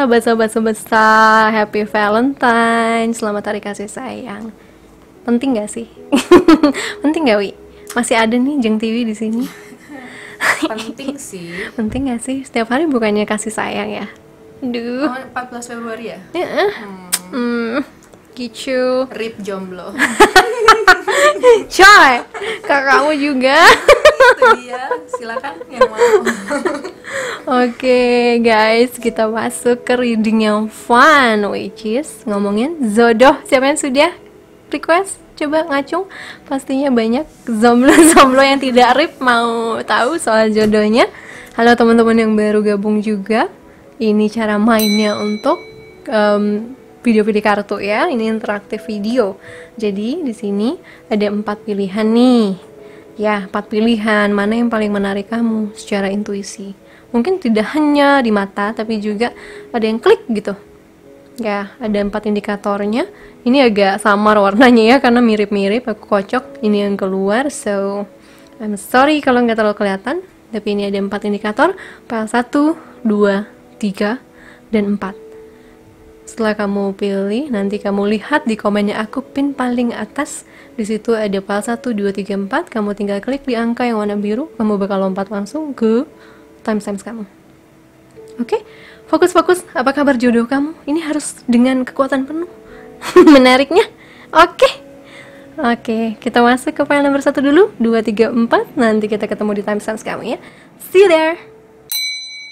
sahabat-sahabat semesta, Happy Valentine, selamat hari kasih sayang. Penting gak sih? Penting gak, Wi? Masih ada nih Jeng Tiwi di sini. Penting sih. Penting gak sih? Setiap hari bukannya kasih sayang ya? Aduh. Oh, 14 Februari ya? Ya, gitu. RIP jomblo. Coy, kakakmu juga. Itu dia, silakan yang mau. Oke guys, kita masuk ke reading yang fun, which is ngomongin jodoh. Siapa yang sudah request? Coba ngacung. Pastinya banyak zomblo-zomblo yang tidak rip mau tahu soal jodohnya. Halo teman-teman yang baru gabung juga. Ini cara mainnya untuk video pilih kartu ya. Ini interaktif video. Jadi di sini ada 4 pilihan nih. Ya, 4 pilihan. Mana yang paling menarik kamu secara intuisi? Mungkin tidak hanya di mata, tapi juga ada yang klik gitu. Ya, ada 4 indikatornya. Ini agak samar warnanya ya, karena mirip-mirip. Aku kocok. Ini yang keluar. So, I'm sorry kalau nggak terlalu kelihatan. Tapi ini ada 4 indikator. File 1, 2, 3, dan 4. Setelah kamu pilih, nanti kamu lihat di komennya aku pin paling atas. Di situ ada file 1, 2, 3, 4. Kamu tinggal klik di angka yang warna biru. Kamu bakal lompat langsung ke timestamp kamu. Oke, fokus-fokus. Apa kabar jodoh kamu? Ini harus dengan kekuatan penuh. Menariknya. Oke, kita masuk ke file nomor 1 dulu. 2, 3, 4. Nanti kita ketemu di timestamp kamu ya. See you there.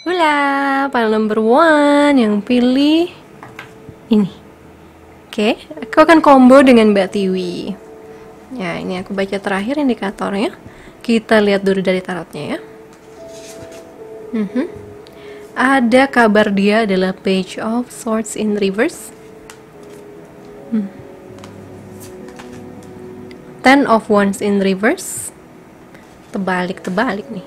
Hula, file number 1 yang pilih ini. Oke, aku akan combo dengan Mbak Tiwi. Ya, ini aku baca terakhir indikatornya. Kita lihat dulu dari tarotnya ya. Ada kabar dia adalah Page of Swords in reverse. Ten of Wands in reverse. Terbalik nih.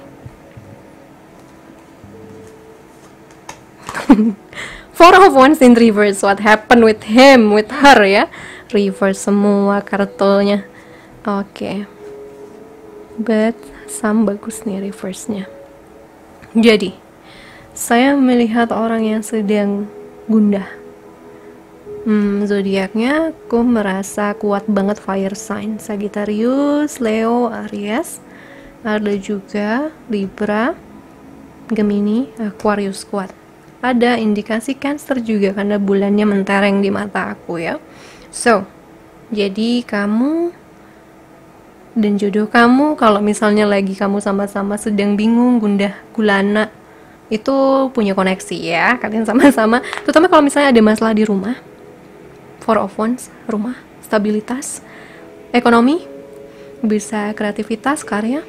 Four of Wands in reverse. What happened with him, with her ya? Reverse semua kartunya. Oke. But some bagus nih reverse-nya. Jadi, saya melihat orang yang sedang gundah. Zodiaknya aku merasa kuat banget fire sign. Sagittarius, Leo, Aries. Ada juga Libra, Gemini, Aquarius kuat. Ada indikasi Cancer juga karena bulannya mentereng di mata aku ya. So, jadi kamu dan jodoh kamu, kalau misalnya lagi kamu sama-sama sedang bingung, gundah, gulana, itu punya koneksi ya, kalian sama-sama. Terutama kalau misalnya ada masalah di rumah. Four of Wands, rumah, stabilitas, ekonomi, bisa kreativitas, karya.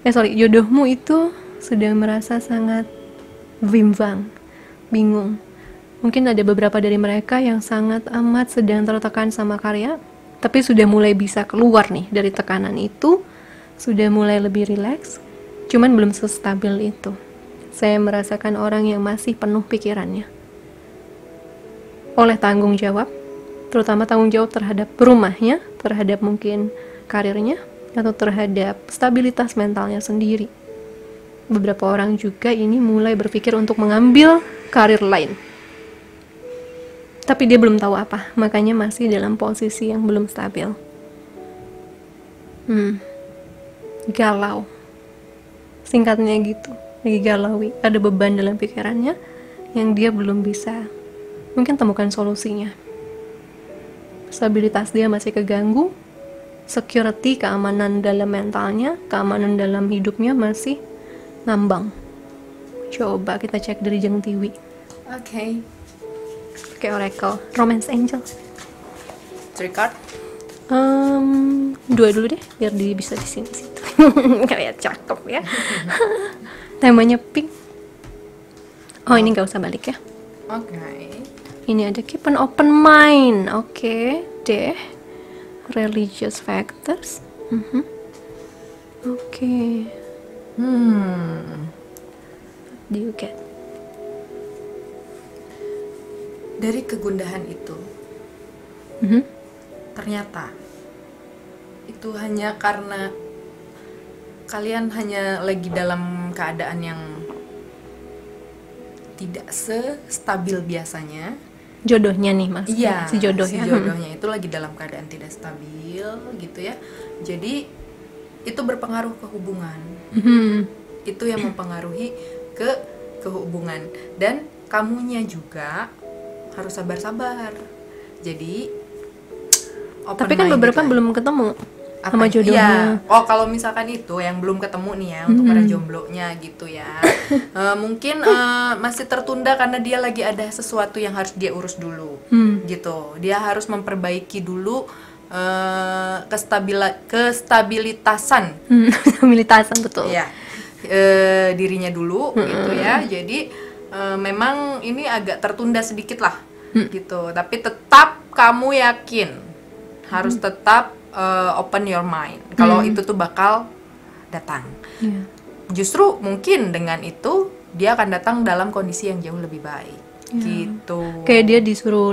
Jodohmu itu sedang merasa sangat bimbang, bingung. Mungkin ada beberapa dari mereka yang sangat amat sedang tertekan sama karya, tapi sudah mulai bisa keluar nih dari tekanan itu, sudah mulai lebih rileks, cuman belum sestabil itu. Saya merasakan orang yang masih penuh pikirannya oleh tanggung jawab, terutama tanggung jawab terhadap rumahnya, terhadap mungkin karirnya, atau terhadap stabilitas mentalnya sendiri. Beberapa orang juga ini mulai berpikir untuk mengambil karir lain, tapi dia belum tahu apa, makanya masih dalam posisi yang belum stabil. Galau, singkatnya gitu, lagi galaui, ada beban dalam pikirannya yang dia belum bisa mungkin temukan solusinya. Stabilitas dia masih keganggu, security, keamanan dalam mentalnya, keamanan dalam hidupnya masih ngambang. Coba kita cek dari Jeng Tiwi. Oke. Pakai Oracle Romance Angel. 3 card. Dua dulu deh biar dia bisa di sini situ. Kayak cakep ya. Temanya pink. Oh, ini nggak usah balik ya. Oke. Ini ada keep an open mind. Oke, deh. Religious factors. Oke. What do you get? Dari kegundahan itu, ternyata itu hanya karena kalian hanya lagi dalam keadaan yang tidak sestabil biasanya. Jodohnya nih maksudnya, Iya, si jodoh si ya. jodohnya itu lagi dalam keadaan tidak stabil gitu ya. Jadi itu berpengaruh ke hubungan. Itu yang mempengaruhi ke hubungan, dan kamunya juga harus sabar-sabar. Jadi open Tapi kan minded beberapa lah. belum ketemu Apa sama ya? jodohnya. Iya. Oh, kalau misalkan itu yang belum ketemu nih ya, untuk para jomblonya gitu ya. Mungkin masih tertunda karena dia lagi ada sesuatu yang harus dia urus dulu. Gitu. Dia harus memperbaiki dulu kestabilitasan. Militasan betul. Ya. Dirinya dulu gitu ya. Jadi memang ini agak tertunda sedikit lah. Gitu. Tapi tetap kamu yakin harus tetap open your mind kalau itu tuh bakal datang. Iya. Justru mungkin dengan itu dia akan datang dalam kondisi yang jauh lebih baik. Gitu. Kayak dia disuruh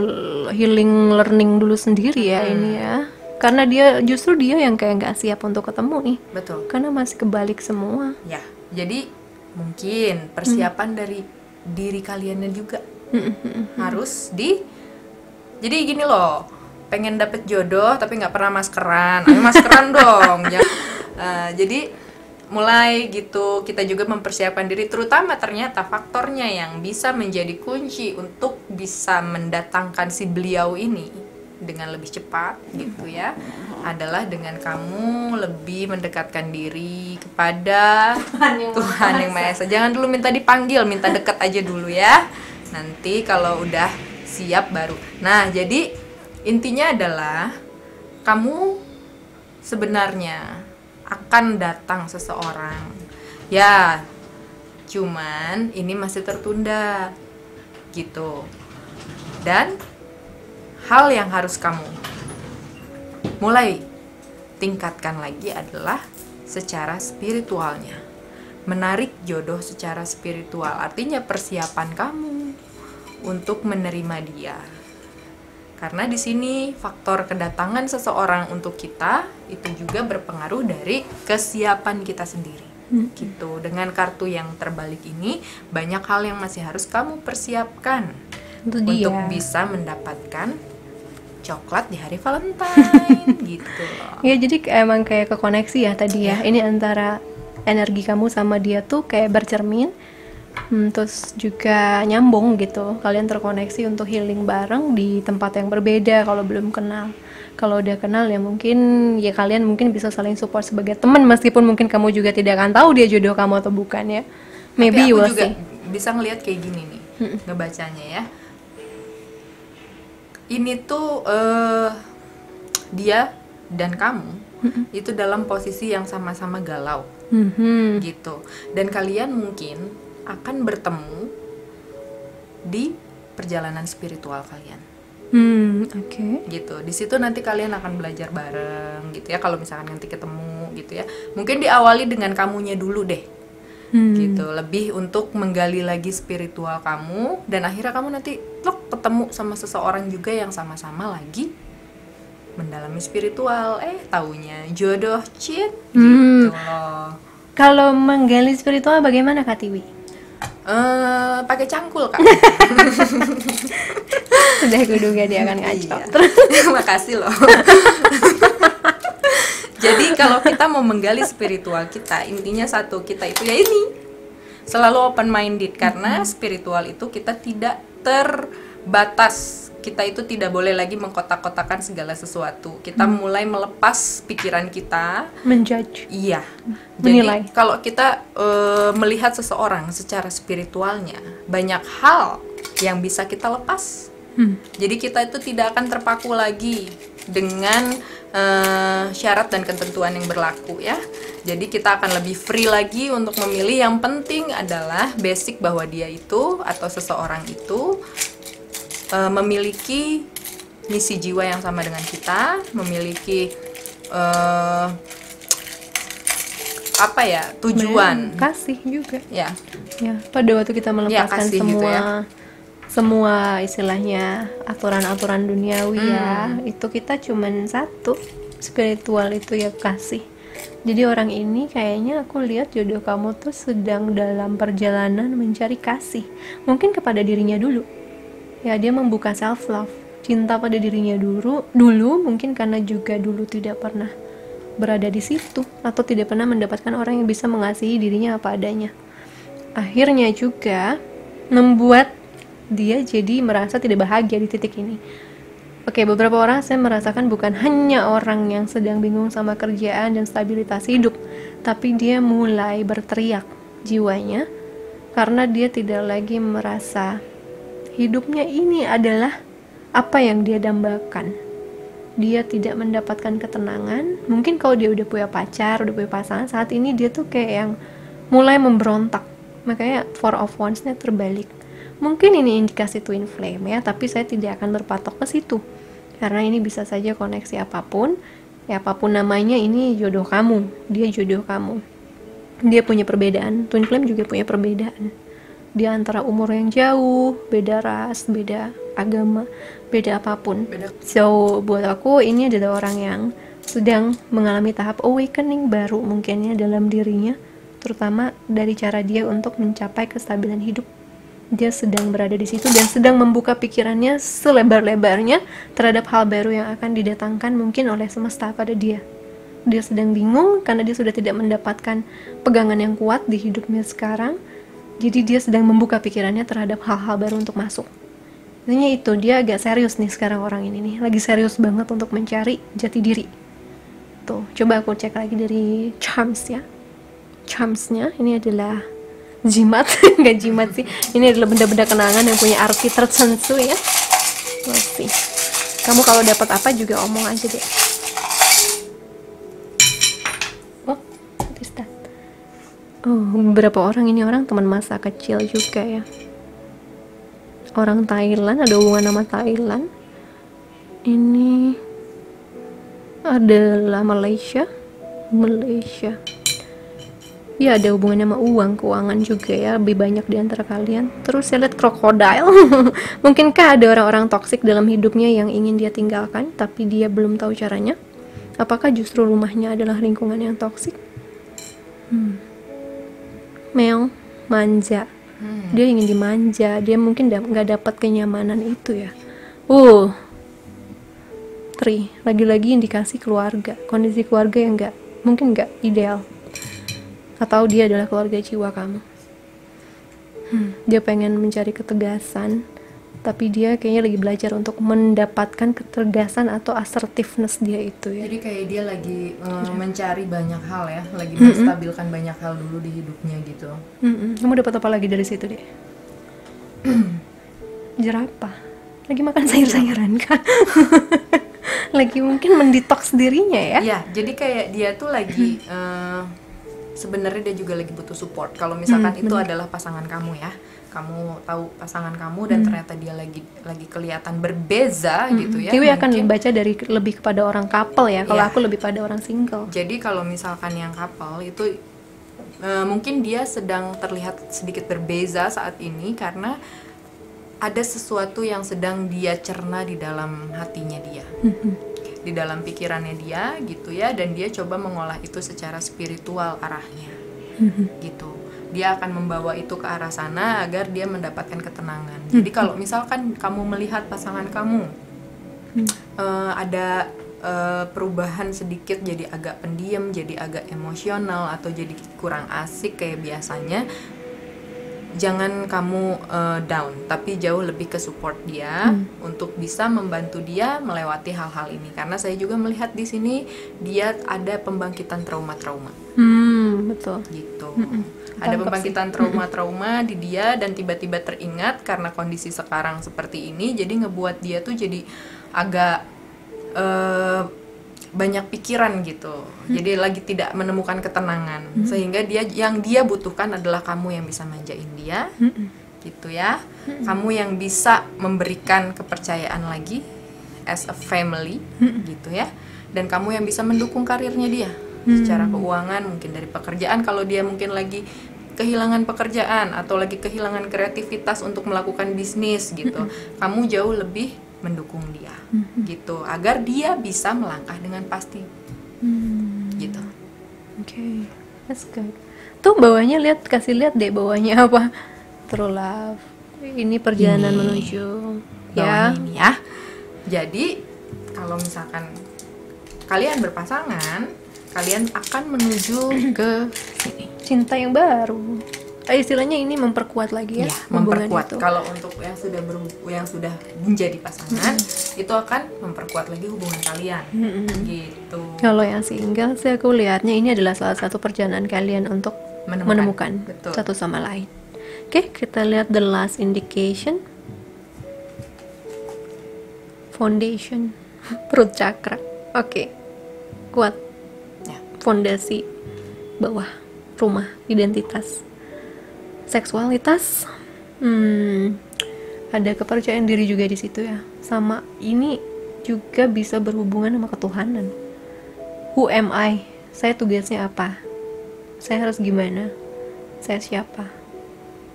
healing learning dulu sendiri ya ini ya. Karena justru dia yang kayak nggak siap untuk ketemu nih. Betul. Karena masih kebalik semua. Ya. Jadi mungkin persiapan dari diri kaliannya juga harus jadi gini loh, pengen dapet jodoh tapi nggak pernah maskeran. Ayo maskeran dong ya. Jadi mulai gitu kita juga mempersiapkan diri, terutama ternyata faktornya yang bisa menjadi kunci untuk bisa mendatangkan si beliau ini dengan lebih cepat gitu ya, adalah dengan kamu lebih mendekatkan diri kepada Tuhan yang Maha Esa. Jangan dulu minta dipanggil, minta dekat aja dulu ya. Nanti kalau udah siap baru. Nah, jadi intinya adalah kamu sebenarnya akan datang seseorang. Ya, cuman ini masih tertunda gitu. Dan hal yang harus kamu mulai tingkatkan lagi adalah secara spiritualnya. Menarik jodoh secara spiritual, artinya persiapan kamu untuk menerima dia. Karena di sini faktor kedatangan seseorang untuk kita itu juga berpengaruh dari kesiapan kita sendiri. Gitu. Dengan kartu yang terbalik ini, banyak hal yang masih harus kamu persiapkan Itu dia. untuk bisa mendapatkan coklat di hari Valentine gitu loh. Ya jadi emang kayak kekoneksi ya tadi ya. Ini antara energi kamu sama dia tuh kayak bercermin. Terus juga nyambung gitu, kalian terkoneksi untuk healing bareng di tempat yang berbeda kalau belum kenal. Kalau udah kenal ya mungkin ya kalian mungkin bisa saling support sebagai teman, meskipun mungkin kamu juga tidak akan tahu dia jodoh kamu atau bukan ya. Maybe Tapi you aku will juga see. bisa ngelihat kayak gini nih, ngebacanya ya. Ini tuh dia dan kamu itu dalam posisi yang sama-sama galau gitu, dan kalian mungkin akan bertemu di perjalanan spiritual kalian. Oke. Gitu. Di situ nanti kalian akan belajar bareng gitu ya, kalau misalkan nanti ketemu gitu ya. Mungkin diawali dengan kamunya dulu deh. Gitu. Lebih untuk menggali lagi spiritual kamu, dan akhirnya kamu nanti ketemu sama seseorang juga yang sama-sama lagi mendalami spiritual. Taunya jodoh gitu loh. Kalau menggali spiritual bagaimana Kak Tiwi? Pakai cangkul Kak. Sudah kuduga dia akan ngaco. Iya. Makasih loh. Jadi kalau kita mau menggali spiritual kita, intinya satu, kita itu ya ini selalu open minded, karena spiritual itu kita tidak terbatas. Kita itu tidak boleh lagi mengkotak-kotakan segala sesuatu. Kita mulai melepas pikiran kita Menjudge. Iya. Menilai. Jadi kalau kita melihat seseorang secara spiritualnya, banyak hal yang bisa kita lepas. Jadi kita itu tidak akan terpaku lagi dengan syarat dan ketentuan yang berlaku ya. Jadi kita akan lebih free lagi untuk memilih. Yang penting adalah basic bahwa dia itu atau seseorang itu memiliki misi jiwa yang sama dengan kita, memiliki tujuan. Kasih juga. Ya, Pada waktu kita melepaskan kasih semua gitu ya. semua istilahnya aturan-aturan duniawi ya, itu kita cuman satu, spiritual itu ya kasih. Jadi orang ini kayaknya aku lihat jodoh kamu tuh sedang dalam perjalanan mencari kasih. Mungkin kepada dirinya dulu. Ya, dia membuka self love, cinta pada dirinya dulu mungkin karena juga dulu tidak pernah berada di situ atau tidak pernah mendapatkan orang yang bisa mengasihi dirinya apa adanya. Akhirnya juga membuat dia jadi merasa tidak bahagia di titik ini. Oke, beberapa orang saya merasakan bukan hanya orang yang sedang bingung sama kerjaan dan stabilitas hidup, tapi dia mulai berteriak jiwanya karena dia tidak lagi merasa hidupnya ini adalah apa yang dia dambakan. Dia tidak mendapatkan ketenangan. Mungkin kalau dia udah punya pacar, udah punya pasangan, saat ini dia tuh kayak yang mulai memberontak. Makanya Four of Wands-nya terbalik. Mungkin ini indikasi twin flame ya, tapi saya tidak akan berpatok ke situ. Karena ini bisa saja koneksi apapun, ya apapun namanya, ini jodoh kamu, dia jodoh kamu. Dia punya perbedaan, twin flame juga punya perbedaan. Dia antara umur yang jauh, beda ras, beda agama, beda apapun. So, buat aku ini adalah orang yang sedang mengalami tahap awakening baru mungkinnya dalam dirinya, terutama dari cara dia untuk mencapai kestabilan hidup. Dia sedang berada di situ dan sedang membuka pikirannya selebar-lebarnya terhadap hal baru yang akan didatangkan mungkin oleh semesta pada dia. Dia sedang bingung karena dia sudah tidak mendapatkan pegangan yang kuat di hidupnya sekarang. Jadi dia sedang membuka pikirannya terhadap hal-hal baru untuk masuk. Intinya itu, dia agak serius nih sekarang orang ini nih. Lagi serius banget untuk mencari jati diri. Tuh, coba aku cek lagi dari charms ya. Charmsnya ini adalah jimat, nggak jimat sih. Ini adalah benda-benda kenangan yang punya arti tertentu ya. Masih. Kamu kalau dapat apa juga omong aja deh. Oh, what is that? Oh, beberapa orang ini orang teman masa kecil juga ya. Orang Thailand, ada hubungan sama Thailand. Ini adalah Malaysia. Ya, ada hubungannya sama uang, keuangan juga ya, lebih banyak di antara kalian. Terus saya lihat krokodil. Mungkinkah ada orang-orang toksik dalam hidupnya yang ingin dia tinggalkan, tapi dia belum tahu caranya? Apakah justru rumahnya adalah lingkungan yang toksik? Meong, manja. Dia ingin dimanja, dia mungkin nggak dapat kenyamanan itu ya. Lagi-lagi indikasi keluarga, kondisi keluarga yang mungkin nggak ideal. Atau dia adalah keluarga jiwa kamu. Dia pengen mencari ketegasan, tapi dia kayaknya lagi belajar untuk mendapatkan ketegasan atau assertiveness dia itu ya. Jadi kayak dia lagi mencari banyak hal ya, lagi menstabilkan banyak hal dulu di hidupnya gitu. Kamu dapat apa lagi dari situ deh? Jerapah. Lagi makan sayur-sayuran kan? Lagi mungkin mendetoks dirinya ya? Iya, jadi kayak dia tuh lagi sebenarnya dia juga lagi butuh support. Kalau misalkan itu adalah pasangan kamu ya, kamu tahu pasangan kamu dan ternyata dia lagi kelihatan berbeza gitu ya. Tiwi akan baca dari lebih kepada orang couple ya. Kalau aku lebih pada orang single. Jadi kalau misalkan yang couple itu mungkin dia sedang terlihat sedikit berbeza saat ini karena ada sesuatu yang sedang dia cerna di dalam hatinya dia. Di dalam pikirannya dia gitu ya, dan dia coba mengolah itu secara spiritual arahnya gitu. Dia akan membawa itu ke arah sana agar dia mendapatkan ketenangan. Jadi kalau misalkan kamu melihat pasangan kamu ada perubahan sedikit, jadi agak pendiam, jadi agak emosional, atau jadi kurang asik kayak biasanya, jangan kamu down, tapi jauh lebih ke support dia untuk bisa membantu dia melewati hal-hal ini. Karena saya juga melihat di sini dia ada pembangkitan trauma-trauma. Betul. Gitu. Ada pembangkitan trauma-trauma di dia dan tiba-tiba teringat karena kondisi sekarang seperti ini, jadi ngebuat dia tuh jadi agak banyak pikiran gitu. Jadi lagi tidak menemukan ketenangan. Sehingga yang dia butuhkan adalah kamu yang bisa manjain dia. Gitu ya. Kamu yang bisa memberikan kepercayaan lagi as a family gitu ya. Dan kamu yang bisa mendukung karirnya dia secara keuangan, mungkin dari pekerjaan kalau dia mungkin lagi kehilangan pekerjaan atau lagi kehilangan kreativitas untuk melakukan bisnis gitu. Kamu jauh lebih mendukung dia gitu agar dia bisa melangkah dengan pasti gitu. Oke, that's good. Tuh bawahnya lihat, kasih lihat deh bawahnya apa. True love. Ini perjalanan Ini. menuju Bawahnya ini ya. Jadi kalau misalkan kalian berpasangan, kalian akan menuju ke sini. cinta yang baru. Istilahnya ini memperkuat lagi ya, Ya, hubungan memperkuat. itu. Kalau untuk yang sudah menjadi pasangan, itu akan memperkuat lagi hubungan kalian. Gitu. Kalau yang single sih aku lihatnya ini adalah salah satu perjalanan kalian untuk menemukan Betul. satu sama lain. Oke, kita lihat the last indication. Foundation, perut cakra. Oke, kuat. Ya. Fondasi bawah rumah, identitas, seksualitas. Ada kepercayaan diri juga di situ ya. Sama ini juga bisa berhubungan sama ketuhanan. Who am I? Saya tugasnya apa? Saya harus gimana? Saya siapa?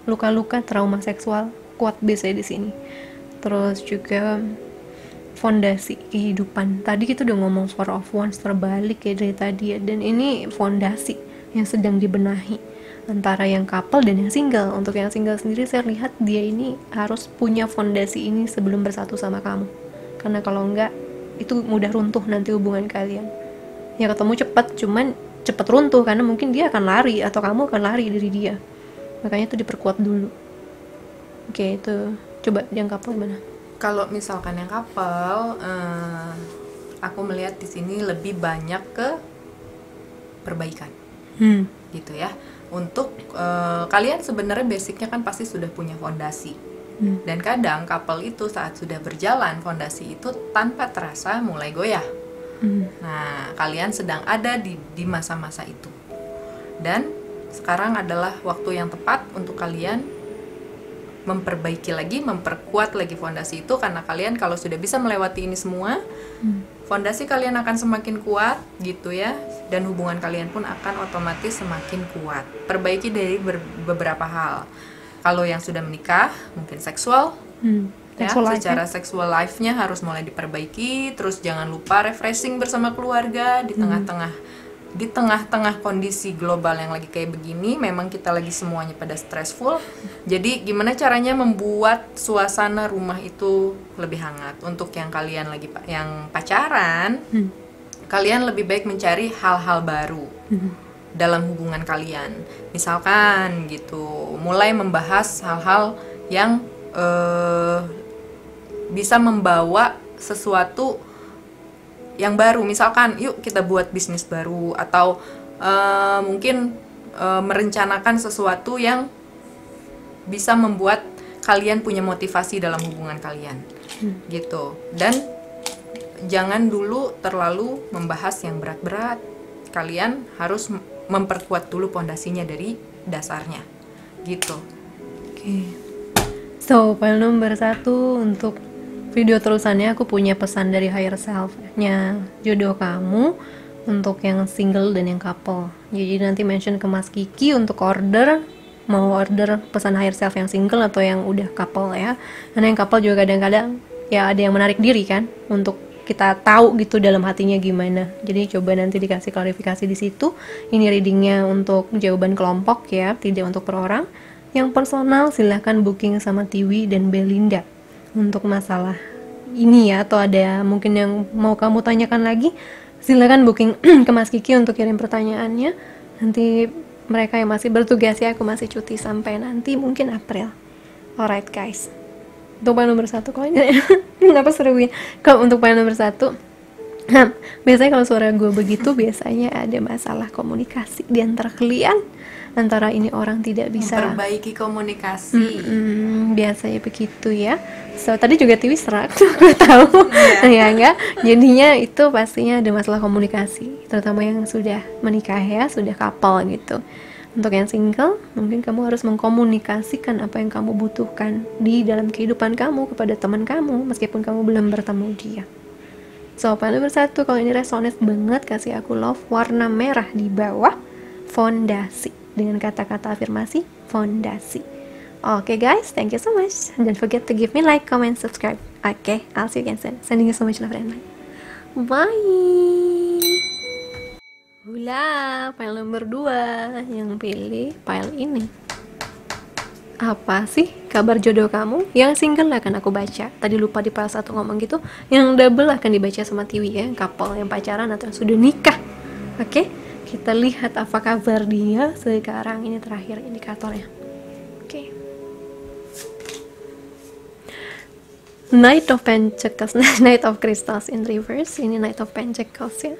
Luka-luka, trauma seksual kuat biasanya di sini. Terus juga fondasi kehidupan. Tadi kita udah ngomong Four of Wands terbalik ya dari tadi ya. Dan ini fondasi yang sedang dibenahi antara yang couple dan yang single. Untuk yang single sendiri saya lihat dia ini harus punya fondasi ini sebelum bersatu sama kamu. Karena kalau enggak itu mudah runtuh nanti hubungan kalian. Ya ketemu cepat, cuman cepat runtuh karena mungkin dia akan lari atau kamu akan lari dari dia. Makanya itu diperkuat dulu. Oke, itu coba yang couple gimana? Kalau misalkan yang couple, aku melihat di sini lebih banyak ke perbaikan, gitu ya. Untuk kalian sebenarnya basicnya kan pasti sudah punya fondasi, dan kadang couple itu saat sudah berjalan fondasi itu tanpa terasa mulai goyah. Nah, kalian sedang ada di masa-masa itu, dan sekarang adalah waktu yang tepat untuk kalian memperbaiki lagi, memperkuat lagi fondasi itu, karena kalian kalau sudah bisa melewati ini semua, fondasi kalian akan semakin kuat gitu ya, dan hubungan kalian pun akan otomatis semakin kuat. Perbaiki dari beberapa hal. Kalau yang sudah menikah, mungkin seksual, ya, secara seksual life-nya harus mulai diperbaiki. Terus jangan lupa refreshing bersama keluarga di tengah-tengah kondisi global yang lagi kayak begini. Memang kita lagi semuanya pada stressful. Jadi gimana caranya membuat suasana rumah itu lebih hangat. Untuk yang kalian lagi yang pacaran, kalian lebih baik mencari hal-hal baru dalam hubungan kalian. Misalkan gitu, mulai membahas hal-hal yang bisa membawa sesuatu yang baru. Misalkan yuk kita buat bisnis baru, atau mungkin merencanakan sesuatu yang bisa membuat kalian punya motivasi dalam hubungan kalian, gitu. Dan jangan dulu terlalu membahas yang berat-berat. Kalian harus memperkuat dulu pondasinya dari dasarnya, gitu. Oke. So, file nomor 1 untuk video terusannya aku punya pesan dari higher self-nya jodoh kamu untuk yang single dan yang couple. Jadi nanti mention ke Mas Kiki untuk order, mau order pesan higher self yang single atau yang udah couple ya. Karena yang couple juga kadang-kadang ya ada yang menarik diri kan untuk kita tahu gitu dalam hatinya gimana. Jadi coba nanti dikasih klarifikasi di situ. Ini readingnya untuk jawaban kelompok ya, tidak untuk per orang. Yang personal silahkan booking sama Tiwi dan Belinda untuk masalah ini ya, atau ada mungkin yang mau kamu tanyakan lagi, silahkan booking ke Mas Kiki untuk kirim pertanyaannya. Nanti mereka yang masih bertugas ya, aku masih cuti sampai nanti mungkin April. Alright guys, untuk poin nomor 1 kalau ini kenapa seru ya? Kalau untuk poin nomor 1, biasanya kalau suara gue begitu biasanya ada masalah komunikasi di antara kalian. Antara ini orang tidak bisa memperbaiki komunikasi. Biasanya begitu ya. So tadi juga Tiwi serak, gue tahu. Ya enggak. Jadinya itu pastinya ada masalah komunikasi, terutama yang sudah menikah ya, sudah couple gitu. Untuk yang single, mungkin kamu harus mengkomunikasikan apa yang kamu butuhkan di dalam kehidupan kamu kepada teman kamu, meskipun kamu belum bertemu dia. So, poin nomor 1, kalau ini resonate banget, kasih aku love warna merah di bawah, fondasi. Dengan kata-kata afirmasi, fondasi. Okay guys, thank you so much. Don't forget to give me like, comment, subscribe. Okay, I'll see you again soon. Sending you so much love and light. Bye. Barulah file nomor 2 yang pilih file ini. Apa sih kabar jodoh kamu? Yang single akan aku baca. Tadi lupa di file 1 ngomong gitu. Yang double akan dibaca sama Tiwi ya, couple yang pacaran atau yang sudah nikah. Oke, kita lihat apa kabar dia sekarang. Ini terakhir indikatornya. Oke. Knight of Pentacles, Knight of Crystals in reverse. Ini Knight of Pentacles ya.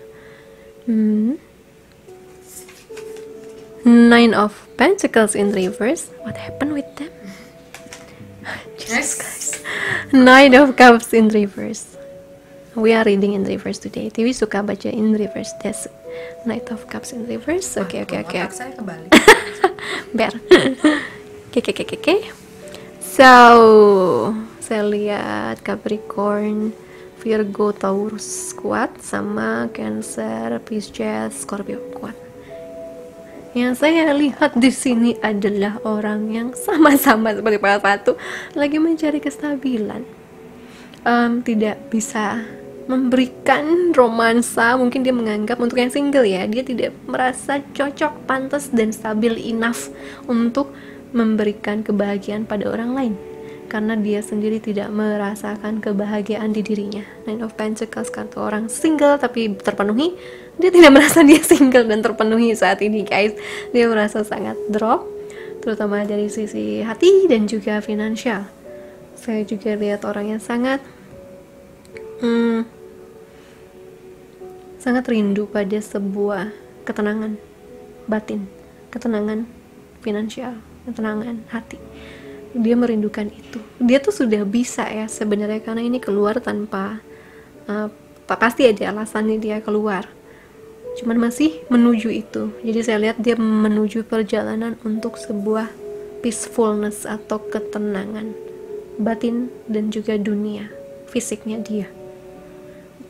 Nine of Pentacles in reverse. What happened with them? Jesus guys. Nine of Cups in reverse. We are reading in reverse today. Tiwi suka baca in reverse. That's Knight of Cups in reverse. Oke. Otak saya kebalik. Ber. Oke. So, saya lihat Capricorn, Virgo, Taurus kuat, sama Cancer, Pisces, Scorpio kuat. Yang saya lihat di sini adalah orang yang sama-sama seperti para satu lagi mencari kestabilan, tidak bisa memberikan romansa. Mungkin dia menganggap untuk yang single ya, dia tidak merasa cocok, pantas dan stabil enough untuk memberikan kebahagiaan pada orang lain, karena dia sendiri tidak merasakan kebahagiaan di dirinya. Nine of Pentacles, kartu orang single tapi terpenuhi. Dia tidak merasa dia single dan terpenuhi saat ini guys. Dia merasa sangat drop, terutama dari sisi hati dan juga finansial. Saya juga lihat orang yang sangat sangat rindu pada sebuah ketenangan batin, ketenangan finansial, ketenangan hati. Dia merindukan itu. Dia tuh sudah bisa ya sebenarnya, karena ini keluar tanpa pasti ada alasannya dia keluar, cuman masih menuju itu. Jadi saya lihat dia menuju perjalanan untuk sebuah peacefulness atau ketenangan batin dan juga dunia fisiknya dia.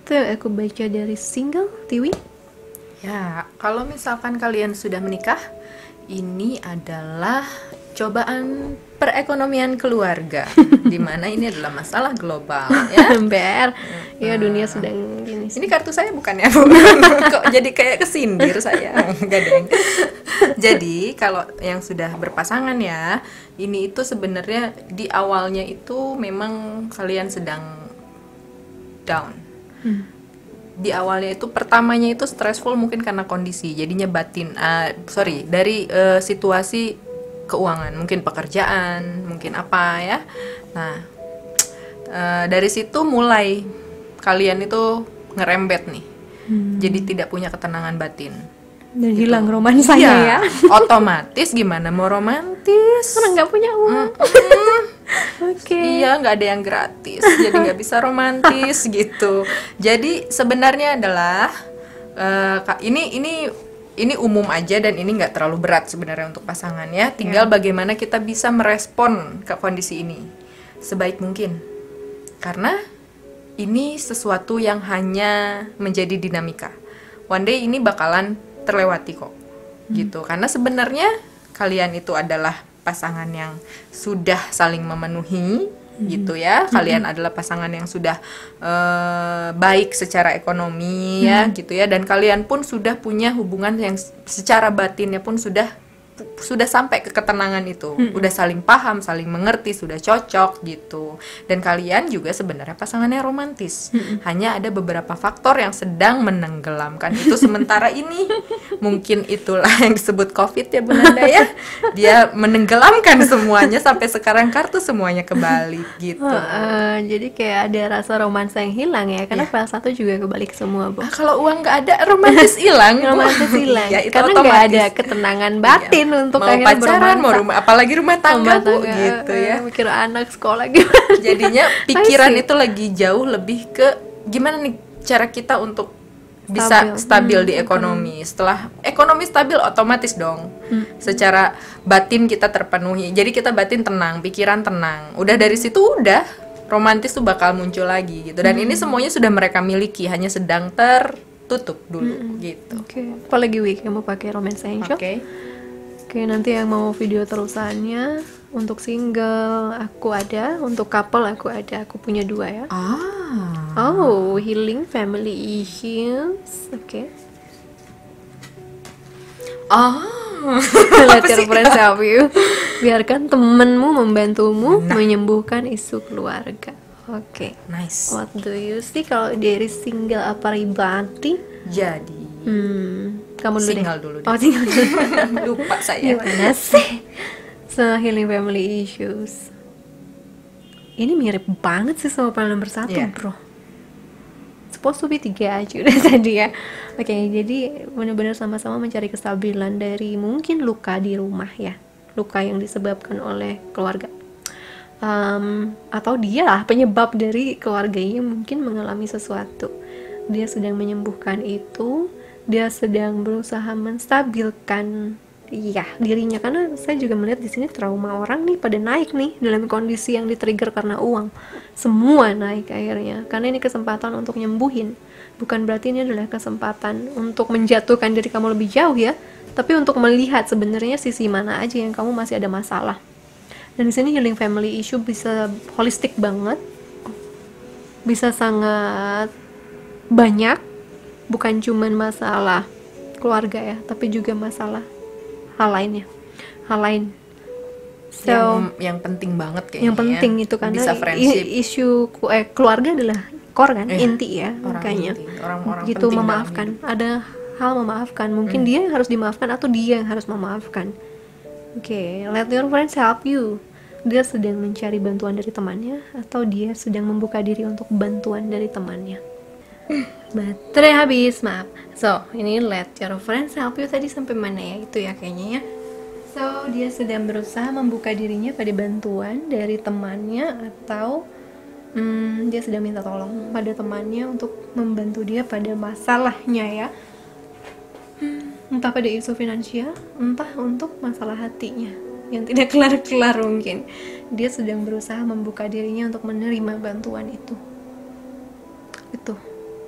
Itu yang aku baca dari single. Tiwi? Ya, kalau misalkan kalian sudah menikah, ini adalah cobaan perekonomian keluarga, di mana ini adalah masalah global ya. Ber, ya dunia sedang gini. Ini kartu saya bukan ya, Bu? Kok jadi kayak kesindir saya? Enggak deng. Jadi kalau yang sudah berpasangan ya, ini itu sebenarnya di awalnya itu memang kalian sedang down. Di awalnya itu pertamanya itu stressful mungkin karena kondisi, jadinya batin. Dari situasi keuangan, mungkin pekerjaan, mungkin apa ya. Nah, dari situ mulai kalian itu ngerembet nih. Jadi tidak punya ketenangan batin. Dan gitu. Hilang romansanya ya. Otomatis gimana mau romantis? Karena nggak punya uang. Oke. Iya, nggak ada yang gratis, jadi nggak bisa romantis gitu. Jadi sebenarnya adalah ini umum aja dan ini nggak terlalu berat sebenarnya untuk pasangan ya. Tinggal bagaimana kita bisa merespon ke kondisi ini sebaik mungkin. Karena ini sesuatu yang hanya menjadi dinamika. One day ini bakalan terlewati kok. Gitu. Karena sebenarnya kalian itu adalah pasangan yang sudah saling memenuhi gitu ya. Kalian adalah pasangan yang sudah baik secara ekonomi ya gitu ya, dan kalian pun sudah punya hubungan yang secara batinnya pun sudah sampai ke ketenangan itu. Udah saling paham, saling mengerti, sudah cocok gitu. Dan kalian juga sebenarnya pasangannya romantis. Hanya ada beberapa faktor yang sedang menenggelamkan itu sementara ini. Mungkin itulah yang disebut COVID ya Bu Nanda ya. Dia menenggelamkan semuanya sampai sekarang kartu semuanya kebalik gitu. Jadi kayak ada rasa romansa yang hilang ya. Karena file 1 juga kebalik semua Bu. Kalau uang nggak ada, romantis hilang. Romantis hilang. Ya, itu karena nggak ada ketenangan batin untuk mau pacaran, mau apalagi rumah tangga Bu gitu ya. Mikir anak sekolah gimana. Jadinya pikiran itu lagi jauh lebih ke gimana nih cara kita untuk bisa stabil di ekonomi. Setelah ekonomi stabil otomatis dong secara batin kita terpenuhi. Jadi kita batin tenang, pikiran tenang. Udah dari situ udah romantis tuh bakal muncul lagi gitu. Dan ini semuanya sudah mereka miliki, hanya sedang tertutup dulu gitu. Apalagi Wik yang mau pakai Romance Angel. Oke, nanti yang mau video terusannya untuk single aku ada, untuk couple aku ada, aku punya 2 ya. Oh, healing family issues. Let your friends help you. Biarkan temenmu membantumu menyembuhkan isu keluarga. Oke. Nice. What do you see kalau dari single pribadi? Jadi Kamu dulu single deh. dulu deh. Oh, single dulu. Lupa saya. Gimana sih? So, healing family issues. Ini mirip banget sih sama poin nomor 1, Iya. bro. Supposed to be 3 aja udah tadi ya. Oke, jadi benar-benar sama-sama mencari kestabilan dari mungkin luka di rumah ya. Luka yang disebabkan oleh keluarga. Atau dia lah penyebab dari keluarganya mungkin mengalami sesuatu. Dia sedang menyembuhkan itu, dia sedang berusaha menstabilkan dirinya, karena saya juga melihat di sini trauma orang nih pada naik nih dalam kondisi yang di-trigger karena uang. Semua naik akhirnya. Karena ini kesempatan untuk nyembuhin. Bukan berarti ini adalah kesempatan untuk menjatuhkan diri kamu lebih jauh ya, tapi untuk melihat sebenarnya sisi mana aja yang kamu masih ada masalah. Dan di sini healing family issue bisa holistik banget. Bisa sangat banyak, bukan cuman masalah keluarga ya, tapi juga masalah hal lainnya, hal lain. So, yang penting banget kayaknya. yang penting itu karena bisa friendship. isu keluarga adalah core kan, inti ya, Orang makanya inti, orang-orang gitu. penting Memaafkan, ada hal memaafkan, mungkin dia yang harus dimaafkan atau dia yang harus memaafkan. Oke, let your friends help you. Dia sedang mencari bantuan dari temannya atau dia sedang membuka diri untuk bantuan dari temannya. Baterai habis, maaf. So, ini let your friends help you tadi sampai mana ya? Itu ya kayaknya ya. So, dia sedang berusaha membuka dirinya pada bantuan dari temannya atau dia sedang minta tolong pada temannya untuk membantu dia pada masalahnya ya. Entah pada isu finansial, entah untuk masalah hatinya yang tidak kelar-kelar mungkin. Dia sedang berusaha membuka dirinya untuk menerima bantuan itu. Itu.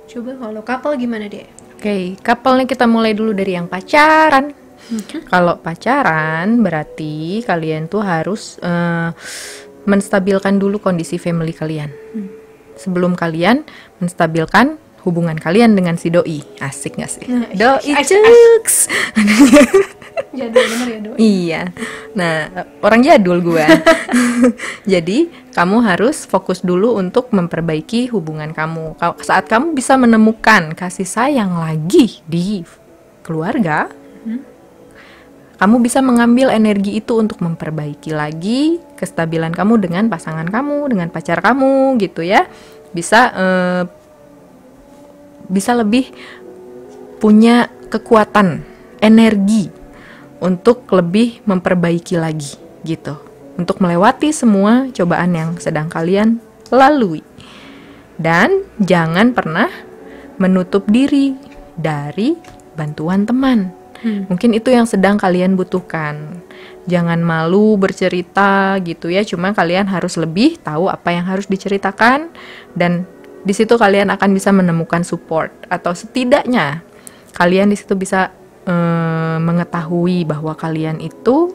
Coba kalau couple gimana deh? Oke, couple nih kita mulai dulu dari yang pacaran. Kalau pacaran berarti kalian tuh harus menstabilkan dulu kondisi family kalian. Sebelum kalian menstabilkan hubungan kalian dengan si doi. Asik gak sih? Doi cuks. Jadul bener ya doi. Iya. Nah, orang jadul gua. Jadi, kamu harus fokus dulu untuk memperbaiki hubungan kamu. Saat kamu bisa menemukan kasih sayang lagi di keluarga, kamu bisa mengambil energi itu untuk memperbaiki lagi kestabilan kamu dengan pasangan kamu, dengan pacar kamu gitu ya. Bisa lebih punya kekuatan, energi untuk lebih memperbaiki lagi gitu, untuk melewati semua cobaan yang sedang kalian lalui. Dan jangan pernah menutup diri dari bantuan teman. Mungkin itu yang sedang kalian butuhkan. Jangan malu bercerita gitu ya, cuma kalian harus lebih tahu apa yang harus diceritakan, dan di situ kalian akan bisa menemukan support, atau setidaknya kalian di situ bisa mengetahui bahwa kalian itu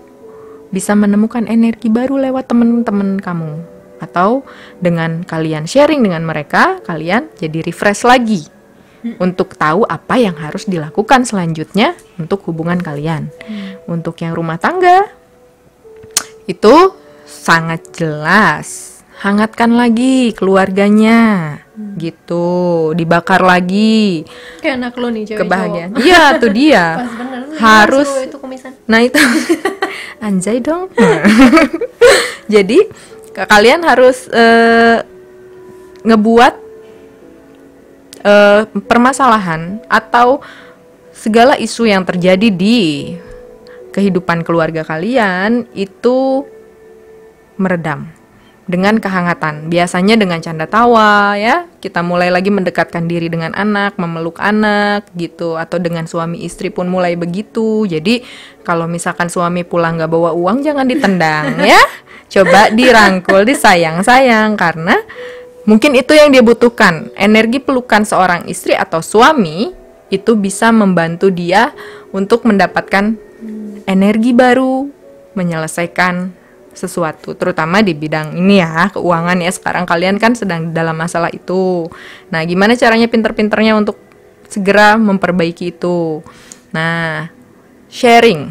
bisa menemukan energi baru lewat teman-teman kamu, atau dengan kalian sharing dengan mereka, kalian jadi refresh lagi untuk tahu apa yang harus dilakukan selanjutnya untuk hubungan kalian. Untuk yang rumah tangga itu sangat jelas, hangatkan lagi keluarganya gitu, dibakar lagi Kayak anak lo nih, cewek kebahagiaan. cowok. Iya, tuh dia. Pas bener. Harus. Itu kumisan. Nah itu anjay dong. Jadi kalian harus ngebuat permasalahan atau segala isu yang terjadi di kehidupan keluarga kalian itu meredam dengan kehangatan. Biasanya dengan canda tawa ya, kita mulai lagi mendekatkan diri dengan anak, memeluk anak gitu, atau dengan suami istri pun mulai begitu. Jadi kalau misalkan suami pulang gak bawa uang, jangan ditendang ya, coba dirangkul, disayang-sayang, karena mungkin itu yang dia butuhkan. Energi pelukan seorang istri atau suami itu bisa membantu dia untuk mendapatkan energi baru, menyelesaikan sesuatu, terutama di bidang ini ya, keuangan ya. Sekarang kalian kan sedang dalam masalah itu. Nah, gimana caranya pinter-pinternya untuk segera memperbaiki itu? Nah, sharing.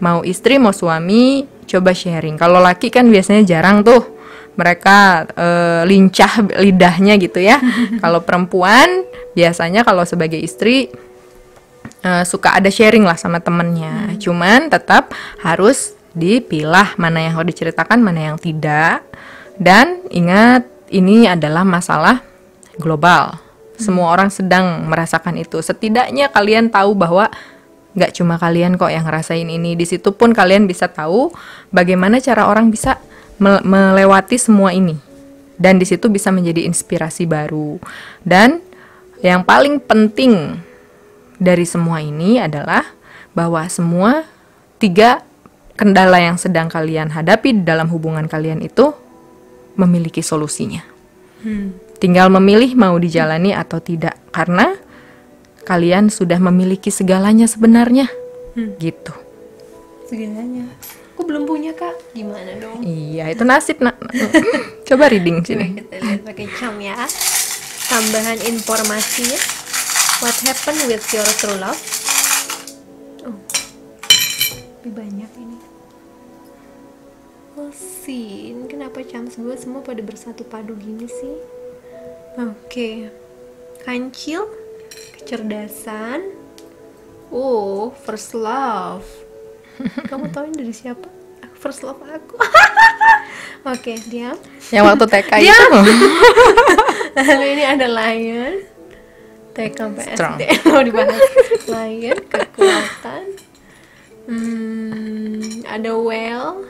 Mau istri mau suami coba sharing. Kalau laki kan biasanya jarang tuh, mereka lincah lidahnya gitu ya. Kalau perempuan biasanya kalau sebagai istri suka ada sharing lah sama temennya. Cuman tetap harus dipilah mana yang harus diceritakan, mana yang tidak. Dan ingat, ini adalah masalah global. Semua orang sedang merasakan itu. Setidaknya kalian tahu bahwa nggak cuma kalian kok yang ngerasain ini. Di situ pun kalian bisa tahu bagaimana cara orang bisa melewati semua ini. Dan di situ bisa menjadi inspirasi baru. Dan yang paling penting dari semua ini adalah bahwa semua 3 kendala yang sedang kalian hadapi dalam hubungan kalian itu memiliki solusinya. Tinggal memilih mau dijalani atau tidak, karena kalian sudah memiliki segalanya sebenarnya. Gitu. Segalanya. Aku belum punya, Kak. Gimana dong? Iya, itu nasib, Nak. Coba reading sini. Kita lihat pakai charm ya. Tambahan informasinya. What happened with your true love? Oh, lebih banyak ini. Sin, kenapa charms gue semua pada bersatu padu gini sih? Oke. Kancil, kecerdasan. Oh, first love. Kamu tahu ini dari siapa? First love aku. Oke, diam. Yang waktu TK itu. Lalu ini ada lion. TK Strong. PSD mau dibahas. Lion, kekuatan. Ada whale,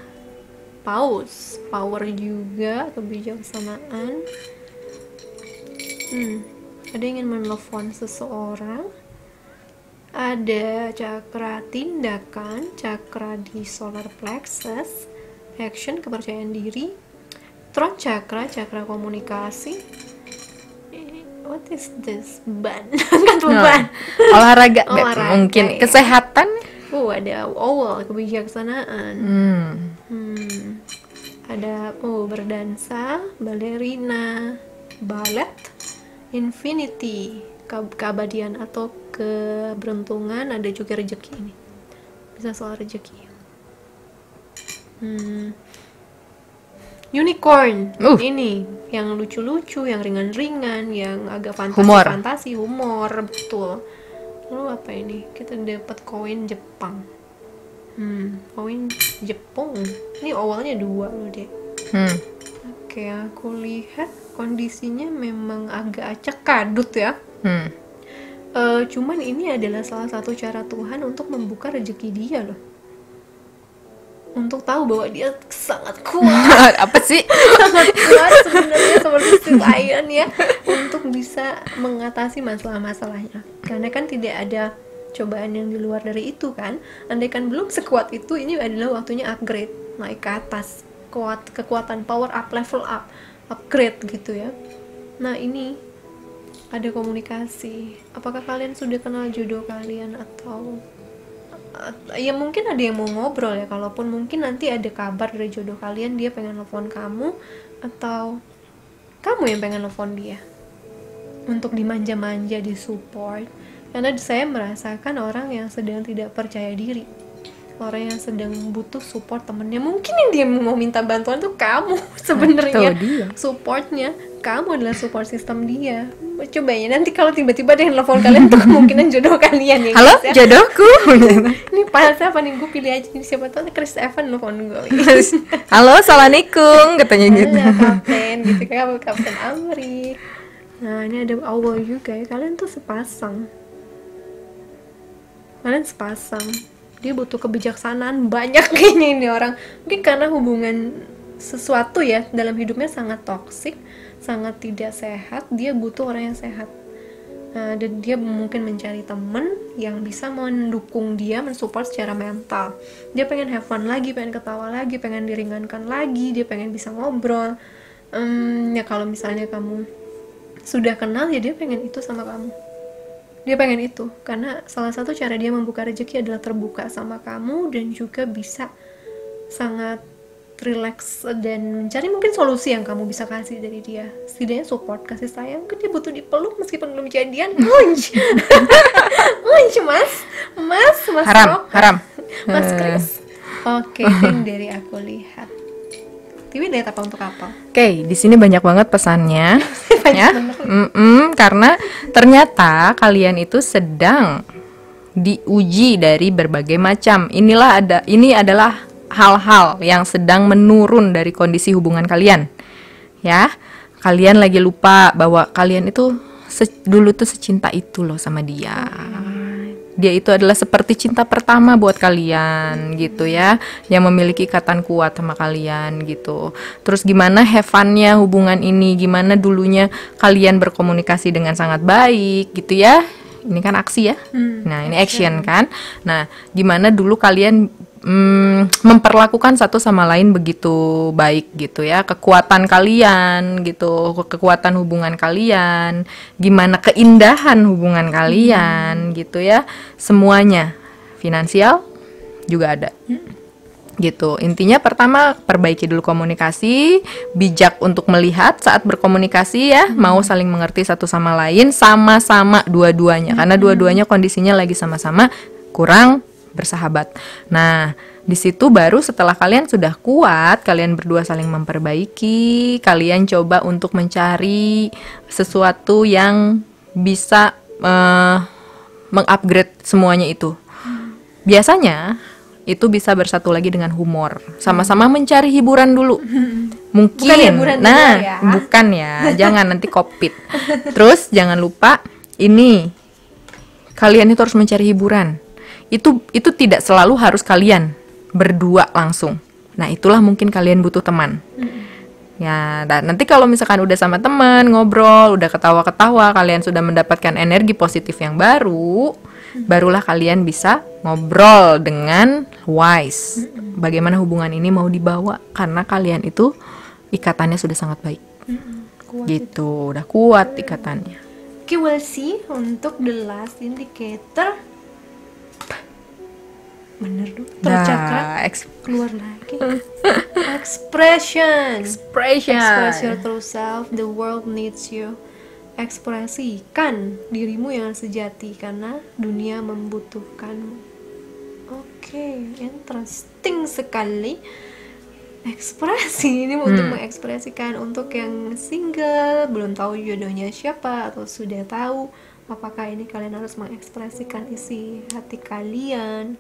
paus, power juga, kebijaksanaan. Ada ingin menelpon seseorang. Ada cakra tindakan, cakra di solar plexus, action, kepercayaan diri. Throat chakra, cakra komunikasi. What is this? Ban. Kan beban. Olahraga, Olahraga, mungkin ya. Kesehatan. Ada owl, kebijaksanaan. Ada berdansa, balerina, ballet, infinity, keabadian atau keberuntungan. Ada juga rezeki ini. Bisa soal rezeki. Unicorn. Ini yang lucu-lucu, yang ringan-ringan, yang agak fantasi, humor, betul. Lalu apa ini? Kita dapat koin Jepang. Koin Jepang. Ini awalnya 2 loh, Dek. Oke, aku lihat kondisinya memang agak acak kadut ya. Cuman ini adalah salah satu cara Tuhan untuk membuka rezeki dia loh. Untuk tahu bahwa dia sangat kuat. Apa sih? Sangat kuat sebenarnya, seperti si lion ya, untuk bisa mengatasi masalah-masalahnya. Karena kan tidak ada cobaan yang di luar dari itu kan. Andaikan belum sekuat itu, ini adalah waktunya upgrade, naik ke atas, kekuatan, power up, level up, upgrade gitu ya. Nah, ini ada komunikasi. Apakah kalian sudah kenal jodoh kalian, atau ya mungkin ada yang mau ngobrol ya. Kalaupun mungkin nanti ada kabar dari jodoh kalian, dia pengen nelfon kamu, atau kamu yang pengen nelfon dia untuk dimanja-manja, disupport. Karena saya merasakan orang yang sedang tidak percaya diri, orang yang sedang butuh support temennya. Mungkin yang dia mau minta bantuan tuh kamu sebenarnya. Supportnya kamu adalah support system dia. Coba ya, nanti kalau tiba-tiba ada yang telepon kalian tuh kemungkinan jodoh kalian ya. Halo, guys, ya. jodohku. Ini pas siapa nih, gue pilih aja. Siapa tahu Chris Evans telepon gue. Halo, assalamualaikum, katanya gitu. Halo, kapten gitu kan, kapten Amrik. Nah, ini ada awal juga ya. Kalian tuh sepasang. Dia butuh kebijaksanaan banyak kayaknya ini orang. Mungkin karena hubungan sesuatu ya dalam hidupnya sangat toksik, sangat tidak sehat. Dia butuh orang yang sehat. Dan dia mungkin mencari temen yang bisa mendukung dia, mensupport secara mental. Dia pengen have fun lagi, pengen ketawa lagi, pengen diringankan lagi, dia pengen bisa ngobrol. Ya kalau misalnya kamu sudah kenal, ya dia pengen itu sama kamu. Dia pengen itu, karena salah satu cara dia membuka rezeki adalah terbuka sama kamu, dan juga bisa sangat relax dan mencari mungkin solusi yang kamu bisa kasih dari dia. Setidaknya support, kasih sayang. Mungkin dia butuh dipeluk meskipun belum jadian. Unj, mas Haram, Roka. haram. Mas Chris. Oke, itu yang dari aku lihat. Tiwi lihat apa untuk apa? Oke, di sini banyak banget pesannya, Banyak ya. banget. Karena ternyata kalian itu sedang diuji dari berbagai macam. Ini adalah hal-hal yang sedang menurun dari kondisi hubungan kalian, ya. Kalian lagi lupa bahwa kalian itu dulu tuh secinta itu loh sama dia. Dia itu adalah seperti cinta pertama buat kalian gitu ya, yang memiliki ikatan kuat sama kalian gitu. Terus gimana have fun-nya hubungan ini, gimana dulunya kalian berkomunikasi dengan sangat baik gitu ya. Ini kan aksi ya. Nah, ini action kan. Nah, gimana dulu kalian memperlakukan satu sama lain begitu baik gitu ya, kekuatan kalian gitu, kekuatan hubungan kalian, gimana keindahan hubungan kalian gitu ya, semuanya, finansial juga ada gitu. Intinya pertama perbaiki dulu komunikasi, bijak untuk melihat saat berkomunikasi ya, mau saling mengerti satu sama lain, sama-sama dua-duanya, karena dua-duanya kondisinya lagi sama-sama kurang bersahabat. Nah, di situ baru setelah kalian sudah kuat, kalian berdua saling memperbaiki, kalian coba untuk mencari sesuatu yang bisa mengupgrade semuanya itu. Biasanya itu bisa bersatu lagi dengan humor. Sama-sama mencari hiburan dulu. Mungkin. Bukan hiburan nah, ya. bukan ya. Jangan nanti kopit. Terus jangan lupa ini, kalian itu harus mencari hiburan. Itu tidak selalu harus kalian berdua langsung. Nah, itulah mungkin kalian butuh teman. Ya, dan nanti kalau misalkan udah sama teman, ngobrol, udah ketawa-ketawa, kalian sudah mendapatkan energi positif yang baru, barulah kalian bisa ngobrol dengan wise. Bagaimana hubungan ini mau dibawa, karena kalian itu ikatannya sudah sangat baik. Kuat Gitu, udah kuat ikatannya. Okay, we'll see untuk the last indicator. Bener dong, tercakra keluar lagi. Expression. Express your true self. The world needs you. Ekspresikan dirimu yang sejati karena dunia membutuhkanmu. Oke, interesting sekali. Ekspresi ini untuk mengekspresikan, untuk yang single belum tahu jodohnya siapa atau sudah tahu, apakah ini kalian harus mengekspresikan isi hati kalian.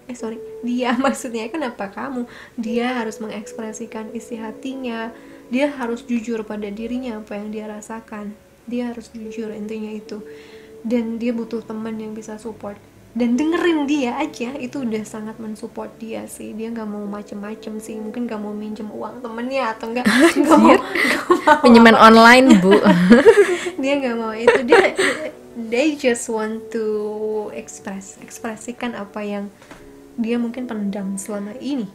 Dia maksudnya kenapa kamu? Dia harus mengekspresikan isi hatinya. Dia harus jujur pada dirinya apa yang dia rasakan. Dia harus jujur, intinya itu. Dan dia butuh teman yang bisa support. Dan dengerin dia aja, itu udah sangat mensupport dia sih. Dia nggak mau macem-macem sih. Mungkin nggak mau minjem uang temennya atau nggak mau pinjaman online, Bu. Dia nggak mau itu. They just want to ekspresikan apa yang dia mungkin pendam selama ini,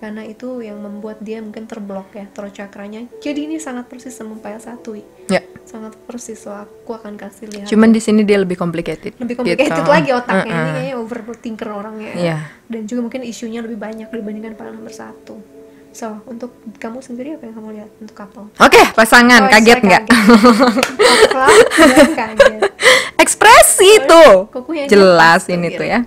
karena itu yang membuat dia mungkin terblok ya, cakranya. Jadi ini sangat persis sama file 1 Ya. sangat persis. So aku akan kasih lihat. Cuman di sini dia lebih complicated. Lebih lagi otaknya. Ini kayaknya overthinker orangnya. Iya. Dan juga mungkin isunya lebih banyak dibandingkan pada nomor 1. So untuk kamu sendiri apa yang kamu lihat untuk couple? Oke, pasangan, kaget nggak? Kaget. Ekspresi tuh, Kukunya jelas aja ini gitu, tuh ya.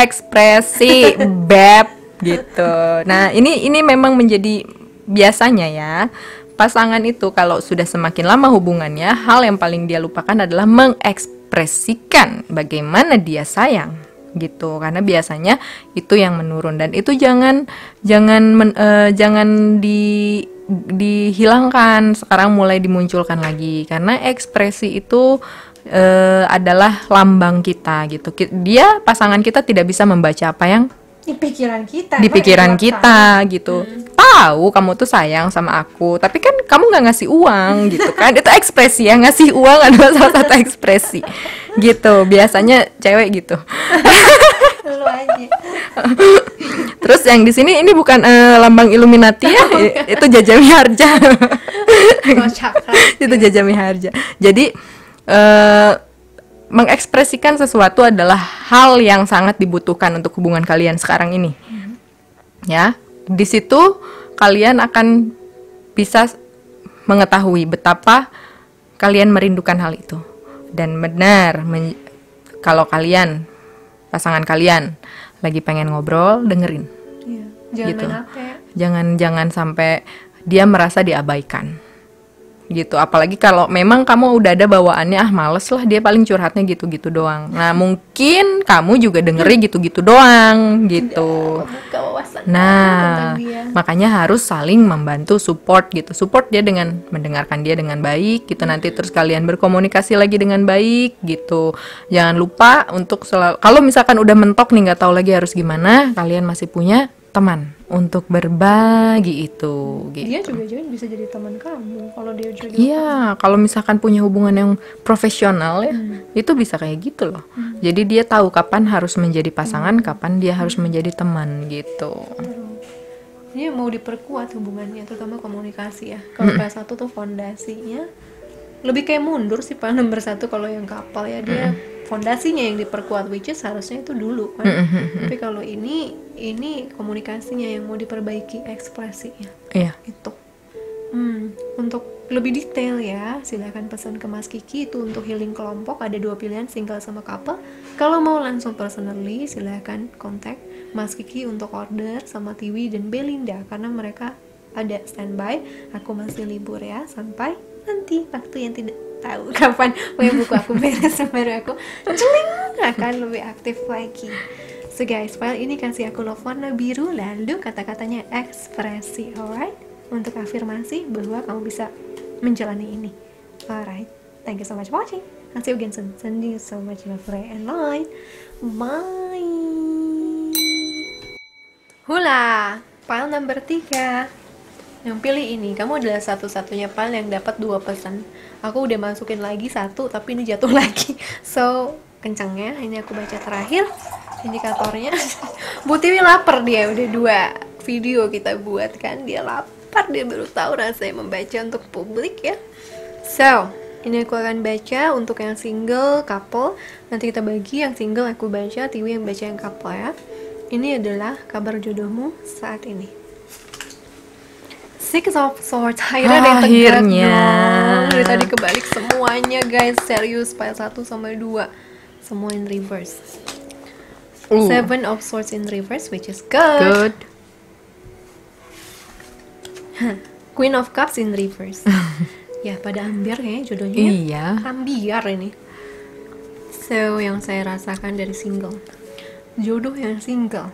Ekspresi, beb, gitu. Nah, ini memang menjadi biasanya ya. Pasangan itu kalau sudah semakin lama hubungannya, hal yang paling dia lupakan adalah mengekspresikan bagaimana dia sayang. Gitu, karena biasanya itu yang menurun, dan itu jangan dihilangkan, sekarang mulai dimunculkan lagi, karena ekspresi itu adalah lambang kita gitu. Dia, pasangan kita tidak bisa membaca apa yang di pikiran kita gitu. Tahu kamu tuh sayang sama aku, tapi kan kamu nggak ngasih uang gitu kan. Itu ekspresi ya, ngasih uang adalah salah satu ekspresi gitu. Biasanya cewek gitu. Lu aja. Terus yang di sini ini bukan lambang Illuminati ya, itu Jaja Miharja. Itu Jaja Miharja. Jadi mengekspresikan sesuatu adalah hal yang sangat dibutuhkan untuk hubungan kalian sekarang ini. Ya, di situ kalian akan bisa mengetahui betapa kalian merindukan hal itu. Dan benar, kalau kalian, pasangan kalian lagi pengen ngobrol, dengerin. Iya. Jangan Gitu. main HP. Jangan sampai dia merasa diabaikan. Gitu, apalagi kalau memang kamu udah ada bawaannya, males lah, dia paling curhatnya gitu-gitu doang. Nah, mungkin kamu juga dengerin gitu-gitu doang, gitu. Membuka wawasan Nah, tentang dia. makanya harus saling membantu, support gitu. Support dia dengan mendengarkan dia dengan baik gitu. Nanti terus kalian berkomunikasi lagi dengan baik gitu. Jangan lupa untuk selalu, kalau misalkan udah mentok nih nggak tahu lagi harus gimana, kalian masih punya teman untuk berbagi itu gitu. Dia juga bisa jadi teman kamu kalau dia jodoh. Iya, kalau misalkan punya hubungan yang profesional ya, itu bisa kayak gitu loh. Jadi dia tahu kapan harus menjadi pasangan, kapan dia harus menjadi teman gitu. Dia mau diperkuat hubungannya, terutama komunikasi ya. Kalau PS1 tuh fondasinya lebih kayak mundur sih Pak nomor 1 kalau yang kapal ya, dia fondasinya yang diperkuat, which is harusnya itu dulu kan. Tapi kalau ini komunikasinya yang mau diperbaiki, ekspresinya. Iya. Itu. Untuk lebih detail ya, silakan pesan ke Mas Kiki. Itu untuk healing kelompok, ada 2 pilihan, single sama couple. Kalau mau langsung personally, silakan kontak Mas Kiki untuk order sama Tiwi dan Belinda, karena mereka ada standby. Aku masih libur ya sampai nanti waktu yang tidak tahu kapan buku aku beres, baru aku celing akan lebih aktif lagi. So guys, file ini kasih aku love warna biru, lalu kata-katanya ekspresi, alright? Untuk afirmasi bahwa kamu bisa menjalani ini. Alright, thank you so much for watching. I'll see you again soon. Sending you so much love, and light. Bye. Hula, file number 3. Yang pilih ini, kamu adalah satu-satunya file yang dapat 2 pesan. Aku udah masukin lagi 1, tapi ini jatuh lagi. So, kencangnya, ini aku baca terakhir indikatornya. Bu Tiwi lapar dia, udah 2 video kita buat kan. Dia lapar, dia baru tahu rasanya membaca untuk publik ya. So, ini aku akan baca untuk yang single, couple. Nanti kita bagi, yang single aku baca, Tiwi yang baca yang couple ya. Ini adalah kabar jodohmu saat ini. Six of Swords, akhirnya ada yang tegak dong. Dari tadi kebalik semuanya guys, serius, file 1 sama 2 semua in reverse. Seven of Swords in reverse, which is good. Queen of Cups in reverse. Ya, pada ambiar kayaknya jodohnya. Iya. Ambiar ini. So, yang saya rasakan dari single, jodoh yang single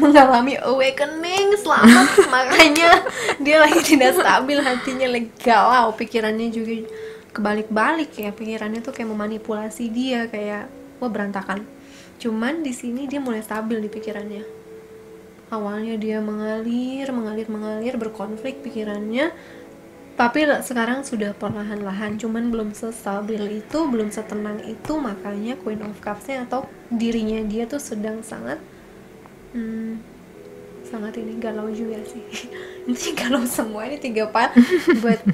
mengalami awakening, selamat. Makanya dia lagi tidak stabil, hatinya lagi galau, pikirannya juga kebalik-balik ya, pikirannya tuh kayak memanipulasi dia, kayak wah berantakan. Cuman di sini dia mulai stabil di pikirannya. Awalnya dia mengalir, berkonflik pikirannya, tapi sekarang sudah perlahan-lahan, cuman belum sestabil itu, belum setenang itu. Makanya Queen of Cups-nya atau dirinya dia tuh sedang sangat ini galau juga sih. Ini galau semua, ini 3 part. But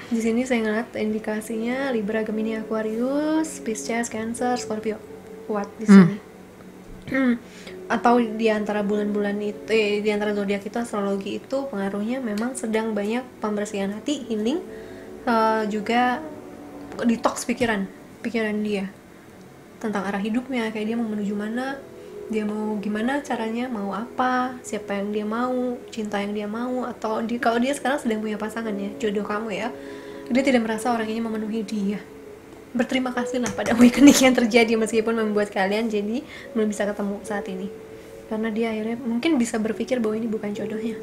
di sini saya ngeliat indikasinya Libra, Gemini, Aquarius, Pisces, Cancer, Scorpio kuat di sini. Atau di antara bulan-bulan itu, di antara zodiak itu, astrologi itu pengaruhnya memang sedang banyak pembersihan hati, healing, juga detox pikiran dia tentang arah hidupnya, kayak dia mau menuju mana, dia mau gimana caranya, mau apa, siapa yang dia mau, cinta yang dia mau, atau kalau dia sekarang sedang punya pasangan ya, jodoh kamu ya, dia tidak merasa orang ini memenuhi dia. Berterima kasihlah pada awakening yang terjadi meskipun membuat kalian jadi belum bisa ketemu saat ini, karena dia akhirnya mungkin bisa berpikir bahwa ini bukan jodohnya,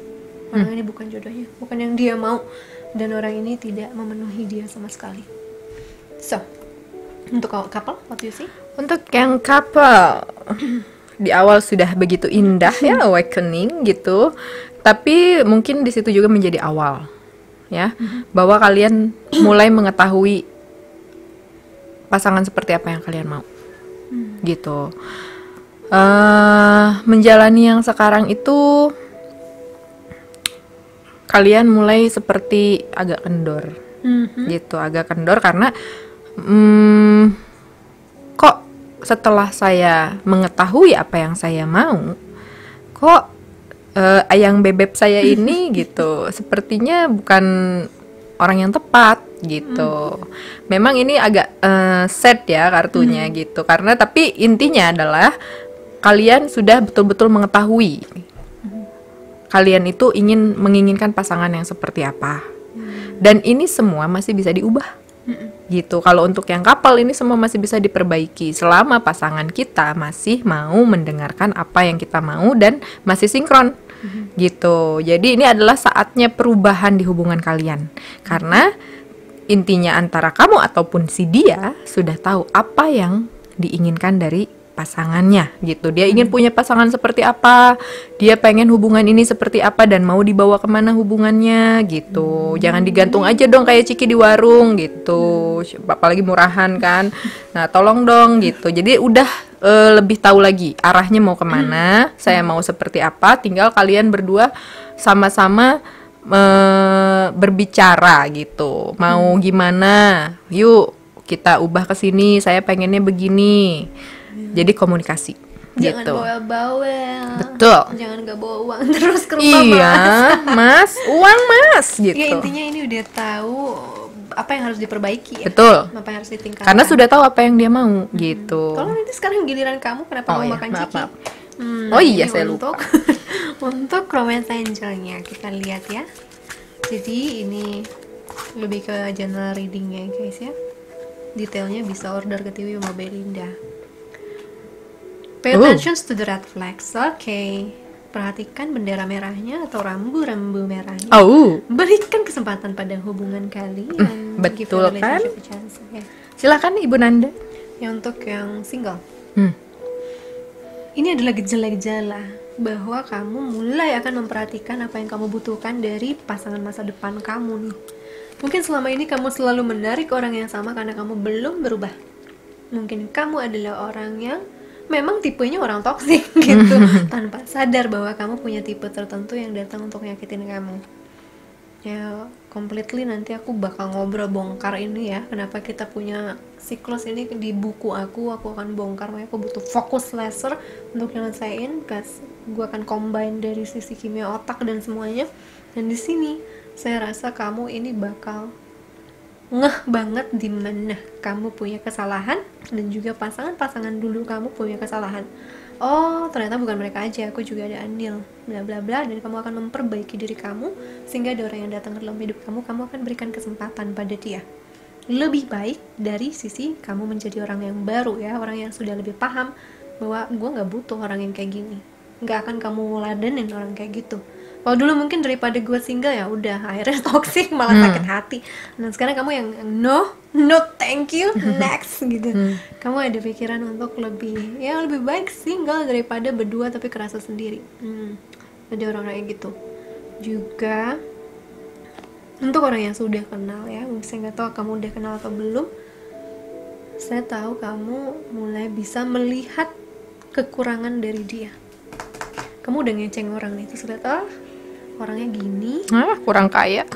orang ini bukan jodohnya, bukan yang dia mau, dan orang ini tidak memenuhi dia sama sekali. So, untuk couple, what do you see? Untuk yang couple, di awal sudah begitu indah ya, awakening gitu, tapi mungkin di situ juga menjadi awal ya, bahwa kalian mulai mengetahui pasangan seperti apa yang kalian mau gitu. Menjalani yang sekarang itu kalian mulai seperti agak kendor gitu, agak kendor karena kok setelah saya mengetahui apa yang saya mau, kok ayang bebek saya ini gitu sepertinya bukan orang yang tepat gitu. Memang ini agak sad ya kartunya gitu, karena tapi intinya adalah kalian sudah betul-betul mengetahui kalian itu menginginkan pasangan yang seperti apa, dan ini semua masih bisa diubah gitu. Kalau untuk yang couple ini semua masih bisa diperbaiki selama pasangan kita masih mau mendengarkan apa yang kita mau dan masih sinkron gitu. Jadi ini adalah saatnya perubahan di hubungan kalian, karena intinya antara kamu ataupun si dia sudah tahu apa yang diinginkan dari pasangannya gitu. Dia ingin punya pasangan seperti apa, dia pengen hubungan ini seperti apa, dan mau dibawa kemana hubungannya gitu. Jangan digantung aja dong kayak Ciki di warung gitu, apalagi murahan kan. Nah tolong dong gitu. Jadi udah lebih tahu lagi arahnya mau kemana, saya mau seperti apa. Tinggal kalian berdua sama-sama berbicara gitu. Mau gimana? Yuk kita ubah ke sini. Saya pengennya begini. Jadi komunikasi. Jangan gitu. bawel-bawel. Betul. Jangan gak bawa uang terus ke rumah, Iya, Mas. Uang Mas gitu. Ya intinya ini udah tahu apa yang harus diperbaiki ya. Betul. Apa yang harus ditingkatkan. Karena sudah tahu apa yang dia mau gitu. Kalau nanti sekarang giliran kamu, kenapa mau iya, makan maaf, Ciki? maaf. Oh iya, ini saya lupa. Untuk romance angelnya kita lihat ya. Jadi ini lebih ke general readingnya guys ya. Detailnya bisa order ke TV sama Belinda. Pay attention to the red flags. Oke. Perhatikan bendera merahnya atau rambu-rambu merahnya. Oh, Berikan kesempatan pada hubungan kalian. Give betul your kan? relationship a chance. Oke. silakan Ibu Nanda. Yang untuk yang single, Hmm. ini adalah gejala-gejala bahwa kamu mulai akan memperhatikan apa yang kamu butuhkan dari pasangan masa depan kamu nih. Mungkin selama ini kamu selalu menarik orang yang sama karena kamu belum berubah. Mungkin kamu adalah orang yang memang tipenya orang toksik gitu, tanpa sadar bahwa kamu punya tipe tertentu yang datang untuk nyakitin kamu. Ya, completely nanti aku bakal ngobrol bongkar ini ya, kenapa kita punya siklus ini di buku aku akan bongkar, makanya aku butuh fokus laser untuk nyelesain, because gue akan combine dari sisi kimia otak dan semuanya. Dan di sini saya rasa kamu ini bakal ngeh banget di mana kamu punya kesalahan, dan juga pasangan-pasangan dulu kamu punya kesalahan. Oh, ternyata bukan mereka aja, aku juga ada andil, bla bla bla, dan kamu akan memperbaiki diri kamu sehingga ada orang yang datang ke dalam hidup kamu akan berikan kesempatan pada dia. Lebih baik dari sisi kamu menjadi orang yang baru ya, orang yang sudah lebih paham bahwa gue nggak butuh orang yang kayak gini. Nggak akan kamu ladenin orang kayak gitu. Kalau dulu mungkin daripada gue single ya udah akhirnya toxic, malah sakit hati. Dan sekarang kamu yang no thank you, next gitu. Kamu ada pikiran untuk lebih baik single daripada berdua tapi kerasa sendiri. Ada orang kayak gitu. Juga untuk orang yang sudah kenal ya, saya nggak tahu kamu udah kenal atau belum. Saya tahu kamu mulai bisa melihat kekurangan dari dia. Kamu udah ngeceng orang nih, terus lihat orangnya gini, Kurang kaya,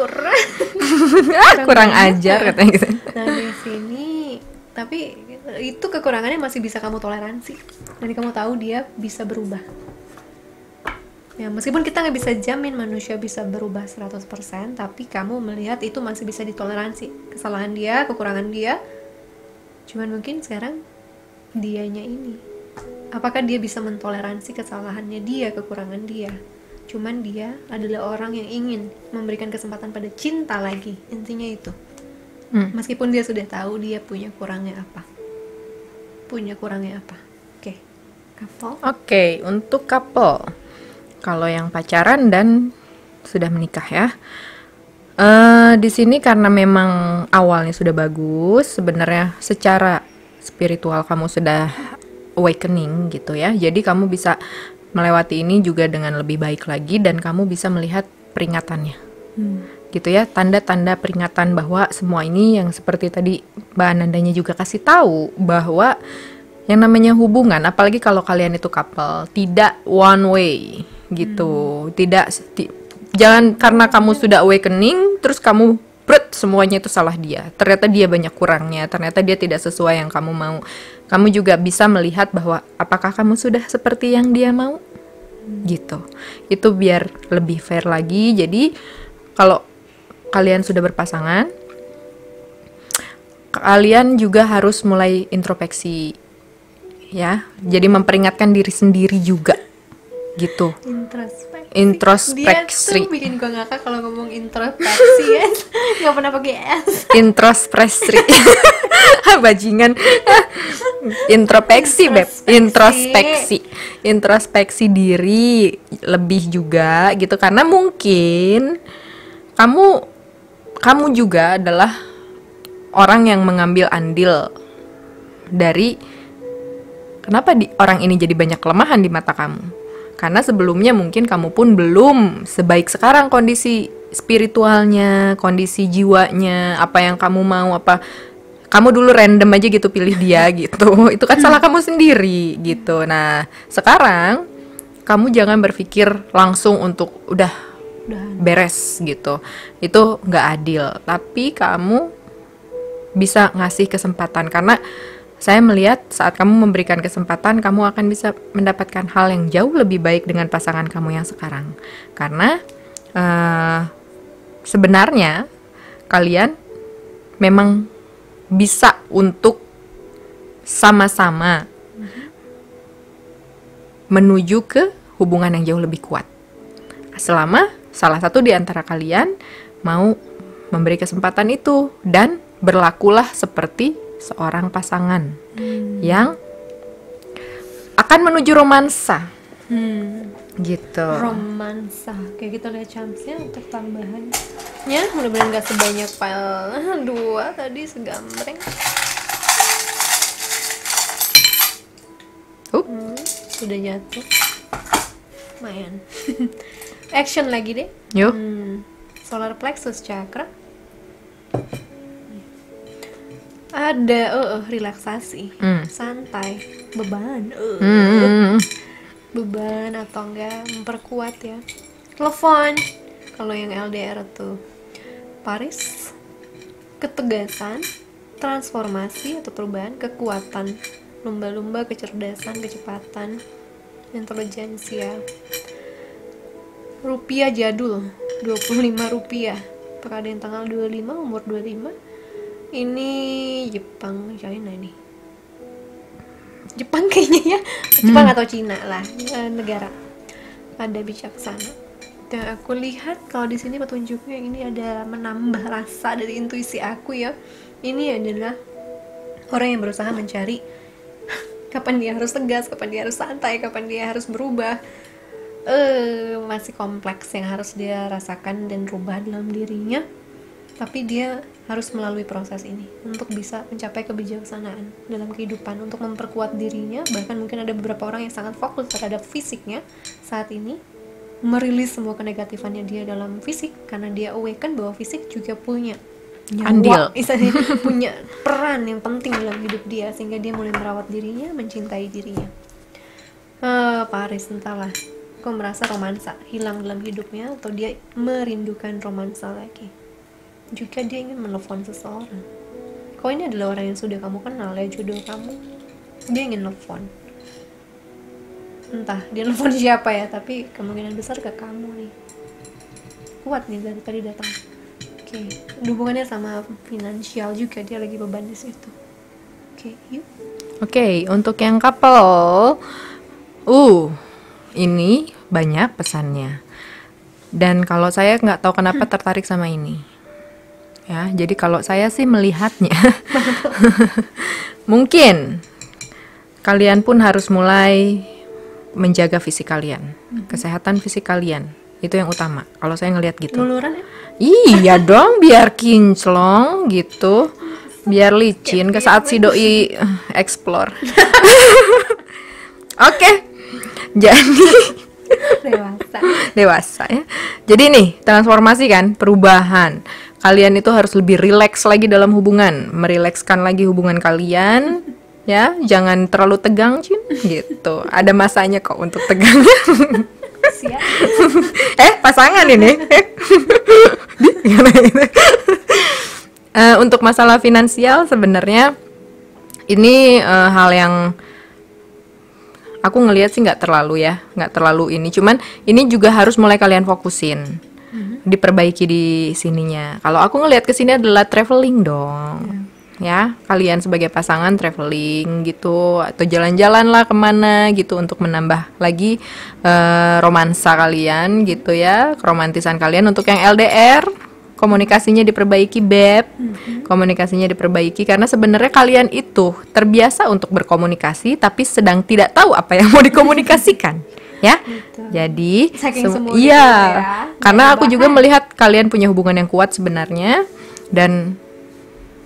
kurang ajar katanya gitu. Nah di sini, tapi itu kekurangannya masih bisa kamu toleransi. Jadi kamu tahu dia bisa berubah. Ya meskipun kita nggak bisa jamin manusia bisa berubah 100%, tapi kamu melihat itu masih bisa ditoleransi. Kesalahan dia, kekurangan dia. Cuman mungkin sekarang dianya ini, apakah dia bisa mentoleransi kesalahannya dia, kekurangan dia? Cuman dia adalah orang yang ingin memberikan kesempatan pada cinta lagi. Intinya itu. Meskipun dia sudah tahu dia punya kurangnya apa. Oke. Couple. Oke, untuk couple, kalau yang pacaran dan sudah menikah ya, di sini karena memang awalnya sudah bagus, sebenarnya secara spiritual kamu sudah awakening gitu ya. Jadi kamu bisa melewati ini juga dengan lebih baik lagi, dan kamu bisa melihat peringatannya. Gitu ya, tanda-tanda peringatan bahwa semua ini yang seperti tadi Mbak Anandanya juga kasih tahu bahwa yang namanya hubungan, apalagi kalau kalian itu couple, tidak one way gitu. Jangan karena kamu sudah awakening terus kamu semuanya itu salah dia. Ternyata dia banyak kurangnya, ternyata dia tidak sesuai yang kamu mau. Kamu juga bisa melihat bahwa apakah kamu sudah seperti yang dia mau gitu. Itu biar lebih fair lagi. Jadi kalau kalian sudah berpasangan, kalian juga harus mulai introspeksi ya. Jadi memperingatkan diri sendiri juga gitu. Introspeksi. Dia tuh bikin gue ngakak kalau ngomong introspeksi ya. Nggak pernah pakai S. Introspeksi. Bajingan. Introspeksi, Beb. Introspeksi diri lebih juga gitu, karena mungkin kamu juga adalah orang yang mengambil andil dari kenapa orang ini jadi banyak kelemahan di mata kamu. Karena sebelumnya mungkin kamu pun belum sebaik sekarang kondisi spiritualnya, kondisi jiwanya, apa yang kamu mau, apa kamu dulu random aja gitu pilih dia gitu. Itu kan salah kamu sendiri gitu. Nah, sekarang kamu jangan berpikir langsung untuk udah beres gitu. Itu nggak adil. Tapi kamu bisa ngasih kesempatan, karena saya melihat saat kamu memberikan kesempatan, kamu akan bisa mendapatkan hal yang jauh lebih baik dengan pasangan kamu yang sekarang. Karena sebenarnya kalian memang bisa untuk sama-sama menuju ke hubungan yang jauh lebih kuat. Selama salah satu di antara kalian mau memberi kesempatan itu dan berlakulah seperti seorang pasangan yang akan menuju romansa. Gitu. Romansa. Kayak gitu lihat chamsnya untuk tambahannya. Mudah-mudahan gak sebanyak file 2 tadi segambreng. Sudah jatuh. Lumayan. Action lagi deh. Yuk. Solar plexus chakra. Ada relaksasi, santai, beban, beban atau enggak memperkuat ya. Telepon, kalau yang LDR tuh Paris, ketegasan, transformasi atau perubahan, kekuatan, lumba-lumba, kecerdasan, kecepatan, intelijensia. Rupiah jadul, 25 rupiah, peradaan tanggal 25, umur 25. Ini Jepang, China nih. Jepang kayaknya ya. Jepang atau Cina lah, negara. Ada bijaksana. Dan aku lihat kalau di sini petunjuknya ini ada menambah rasa dari intuisi aku ya. Ini adalah orang yang berusaha mencari kapan dia harus tegas, kapan dia harus santai, kapan dia harus berubah. Masih kompleks yang harus dia rasakan dan rubah dalam dirinya. Tapi dia harus melalui proses ini untuk bisa mencapai kebijaksanaan dalam kehidupan, untuk memperkuat dirinya. Bahkan mungkin ada beberapa orang yang sangat fokus terhadap fisiknya saat ini, merilis semua kenegatifan dia dalam fisik, karena dia awaken bahwa fisik juga punya andil, punya peran yang penting dalam hidup dia, sehingga dia mulai merawat dirinya, mencintai dirinya. Paris, entahlah, kok merasa romansa hilang dalam hidupnya, atau dia merindukan romansa lagi. Juga dia ingin menelpon seseorang. Kalau ini adalah orang yang sudah kamu kenal ya, jodoh kamu, dia ingin nelfon. Entah dia nelfon siapa ya, tapi kemungkinan besar ke kamu nih. Kuat nih dari tadi datang. Oke. Hubungannya sama finansial juga, dia lagi beban di situ. Oke, yuk. Oke, untuk yang couple, ini banyak pesannya. Dan kalau saya nggak tahu kenapa tertarik sama ini. Ya, jadi kalau saya sih melihatnya, mungkin kalian pun harus mulai menjaga fisik kalian, kesehatan fisik kalian, itu yang utama. Kalau saya ngelihat gitu. Luluran ya? Iya dong, biar kinclong gitu, biar licin ke saat si doi explore. Oke, jadi dewasa ya. Jadi nih, transformasi kan, perubahan. Kalian itu harus lebih rileks lagi dalam hubungan, merilekskan lagi hubungan kalian, ya, jangan terlalu tegang, Cin, gitu. Ada masanya kok untuk tegang. Siap. Pasangan ini. Untuk masalah finansial sebenarnya ini hal yang Aku ngelihat sih nggak terlalu ya, nggak terlalu ini. Cuman ini juga harus mulai kalian fokusin, diperbaiki di sininya. Kalau aku ngelihat ke sini adalah traveling dong. Ya, kalian sebagai pasangan traveling gitu atau jalan-jalan lah kemana gitu untuk menambah lagi romansa kalian gitu ya, keromantisan kalian. Untuk yang LDR, komunikasinya diperbaiki, beb. Komunikasinya diperbaiki karena sebenarnya kalian itu terbiasa untuk berkomunikasi tapi sedang tidak tahu apa yang mau dikomunikasikan. Ya, jadi iya, karena aku juga melihat kalian punya hubungan yang kuat sebenarnya dan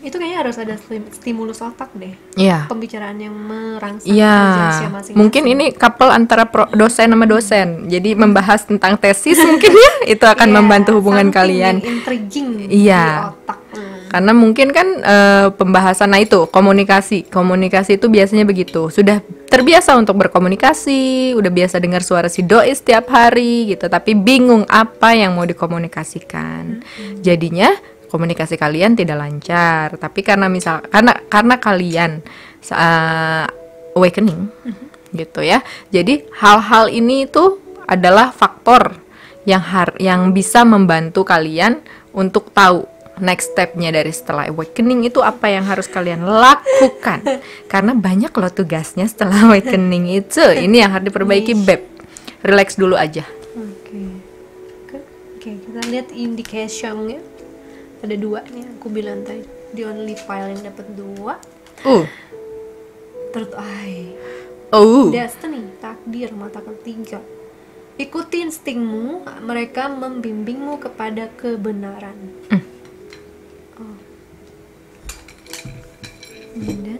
itu kayaknya harus ada stimulus otak deh. Iya. Pembicaraan yang merangsang Iya. masing-masing. Mungkin ini couple antara dosen sama dosen. Jadi membahas tentang tesis mungkin ya itu akan membantu hubungan kalian. Yang intriguing di otak. Karena mungkin kan pembahasan itu komunikasi itu biasanya begitu. Sudah terbiasa untuk berkomunikasi, udah biasa dengar suara si doi setiap hari gitu, tapi bingung apa yang mau dikomunikasikan. Jadinya komunikasi kalian tidak lancar, tapi karena kalian awakening gitu ya. Jadi hal-hal ini itu adalah faktor yang bisa membantu kalian untuk tahu next stepnya dari setelah awakening itu apa yang harus kalian lakukan. Karena banyak loh tugasnya setelah awakening itu. Ini yang harus diperbaiki, beb. Relax dulu aja. Oke, kita lihat indication-nya. Ada 2 nih, aku bilang tadi the only file yang dapat 2. Third eye. Destiny, takdir, mata ketiga. Ikuti instingmu, mereka membimbingmu kepada kebenaran. Dan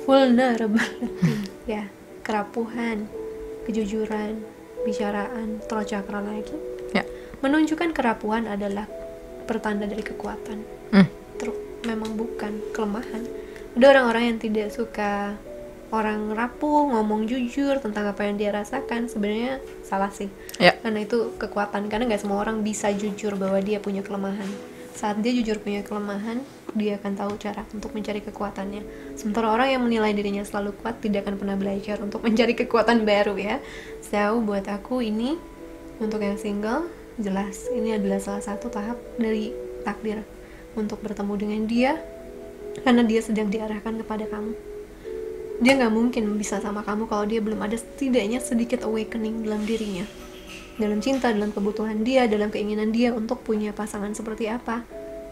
vulnerability, ya, kerapuhan, kejujuran, bicaraan, throat chakra lagi. Ya. Menunjukkan kerapuhan adalah pertanda dari kekuatan. Memang bukan kelemahan. Ada orang-orang yang tidak suka orang rapuh, ngomong jujur tentang apa yang dia rasakan. Sebenarnya salah sih. Karena itu kekuatan. Karena nggak semua orang bisa jujur bahwa dia punya kelemahan. Saat dia jujur punya kelemahan, dia akan tahu cara untuk mencari kekuatannya. Sementara orang yang menilai dirinya selalu kuat tidak akan pernah belajar untuk mencari kekuatan baru ya. So, buat aku ini, untuk yang single, jelas ini adalah salah satu tahap dari takdir untuk bertemu dengan dia, karena dia sedang diarahkan kepada kamu. Dia nggak mungkin bisa sama kamu kalau dia belum ada setidaknya sedikit awakening dalam dirinya, dalam cinta, dalam kebutuhan dia, dalam keinginan dia untuk punya pasangan seperti apa.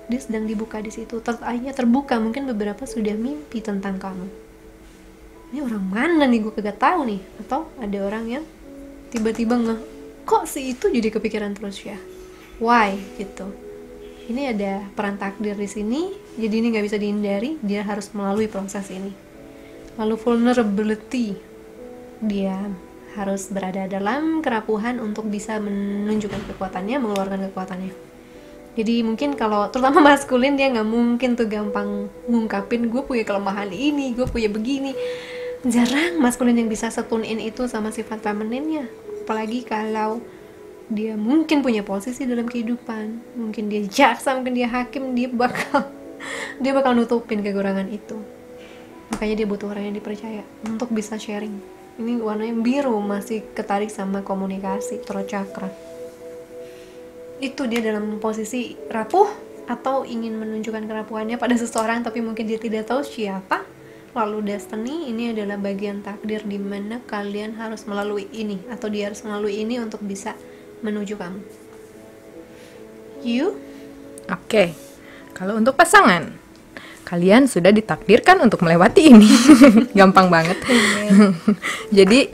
Dia sedang dibuka di situ, third eye-nya terbuka. Mungkin beberapa sudah mimpi tentang kamu. Ini orang mana nih, gue kagak tahu nih. Atau ada orang yang tiba-tiba kok si itu jadi kepikiran terus ya, why gitu. Ini ada peran takdir di sini, jadi ini nggak bisa dihindari. Dia harus melalui proses ini. Lalu vulnerability, dia harus berada dalam kerapuhan untuk bisa menunjukkan kekuatannya, mengeluarkan kekuatannya. Jadi mungkin kalau terutama maskulin, dia nggak mungkin tuh gampang ngungkapin gue punya kelemahan ini, gue punya begini. Jarang maskulin yang bisa setune in itu sama sifat femininnya. Apalagi kalau dia mungkin punya posisi dalam kehidupan, mungkin dia jaksa, mungkin dia hakim, dia bakal nutupin kekurangan itu. Makanya dia butuh orang yang dipercaya untuk bisa sharing. Ini warnanya biru, masih ketarik sama komunikasi, throat chakra. Itu dia dalam posisi rapuh atau ingin menunjukkan kerapuhannya pada seseorang, tapi mungkin dia tidak tahu siapa. Lalu destiny, ini adalah bagian takdir di mana kalian harus melalui ini, atau dia harus melalui ini untuk bisa menuju kamu. Oke. Kalau untuk pasangan, kalian sudah ditakdirkan untuk melewati ini. Gampang banget. Jadi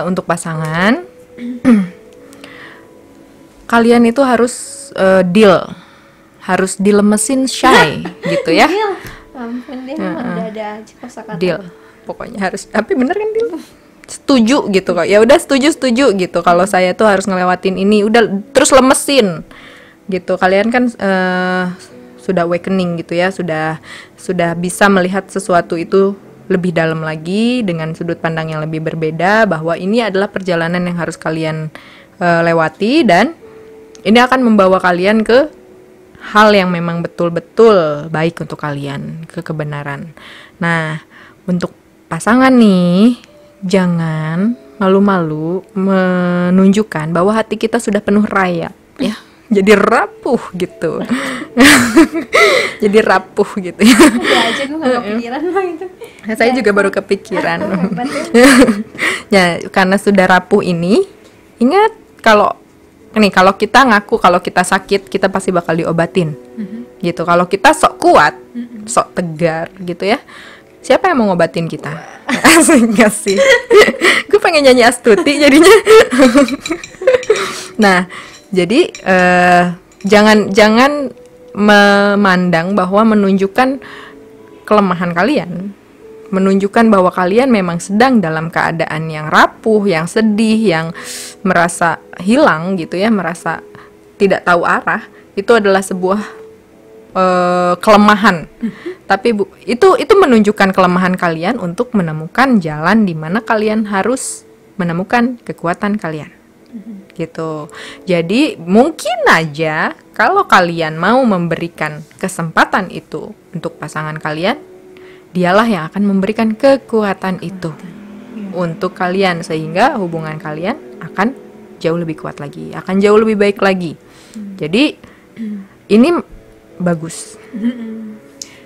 untuk pasangan, kalian itu harus harus dilemesin shy gitu ya. Ampun, dia ada aja kosakata. Deal, pokoknya harus. Tapi bener kan deal? Setuju gitu kok. Ya udah setuju gitu. Kalau saya tuh harus ngelewatin ini, udah terus lemesin gitu. Kalian kan sudah awakening gitu ya, sudah bisa melihat sesuatu itu lebih dalam lagi dengan sudut pandang yang lebih berbeda, bahwa ini adalah perjalanan yang harus kalian lewati dan ini akan membawa kalian ke hal yang memang betul-betul baik untuk kalian, kebenaran. Nah, untuk pasangan nih, jangan malu-malu menunjukkan bahwa hati kita sudah penuh rayap, ya. Jadi rapuh gitu. Jadi rapuh gitu ya. Ada aja gue gak kepikiran lah itu. Saya juga baru kepikiran. Hebat ya. Ya, karena sudah rapuh ini, ingat kalau kita ngaku kalau kita sakit, kita pasti bakal diobatin. Gitu. Kalau kita sok kuat, sok tegar gitu ya. Siapa yang mau ngobatin kita? Asik gak sih? Gue pengen nyanyi Astuti jadinya. Nah, jadi jangan memandang bahwa menunjukkan kelemahan kalian, menunjukkan bahwa kalian memang sedang dalam keadaan yang rapuh, yang sedih, yang merasa hilang gitu ya, merasa tidak tahu arah, itu adalah sebuah kelemahan. Tapi itu menunjukkan kelemahan kalian untuk menemukan jalan di mana kalian harus menemukan kekuatan kalian. Gitu. Jadi mungkin aja kalau kalian mau memberikan kesempatan itu untuk pasangan kalian, dialah yang akan memberikan kekuatan itu untuk kalian, sehingga hubungan kalian akan jauh lebih kuat lagi, akan jauh lebih baik lagi. Jadi ini bagus.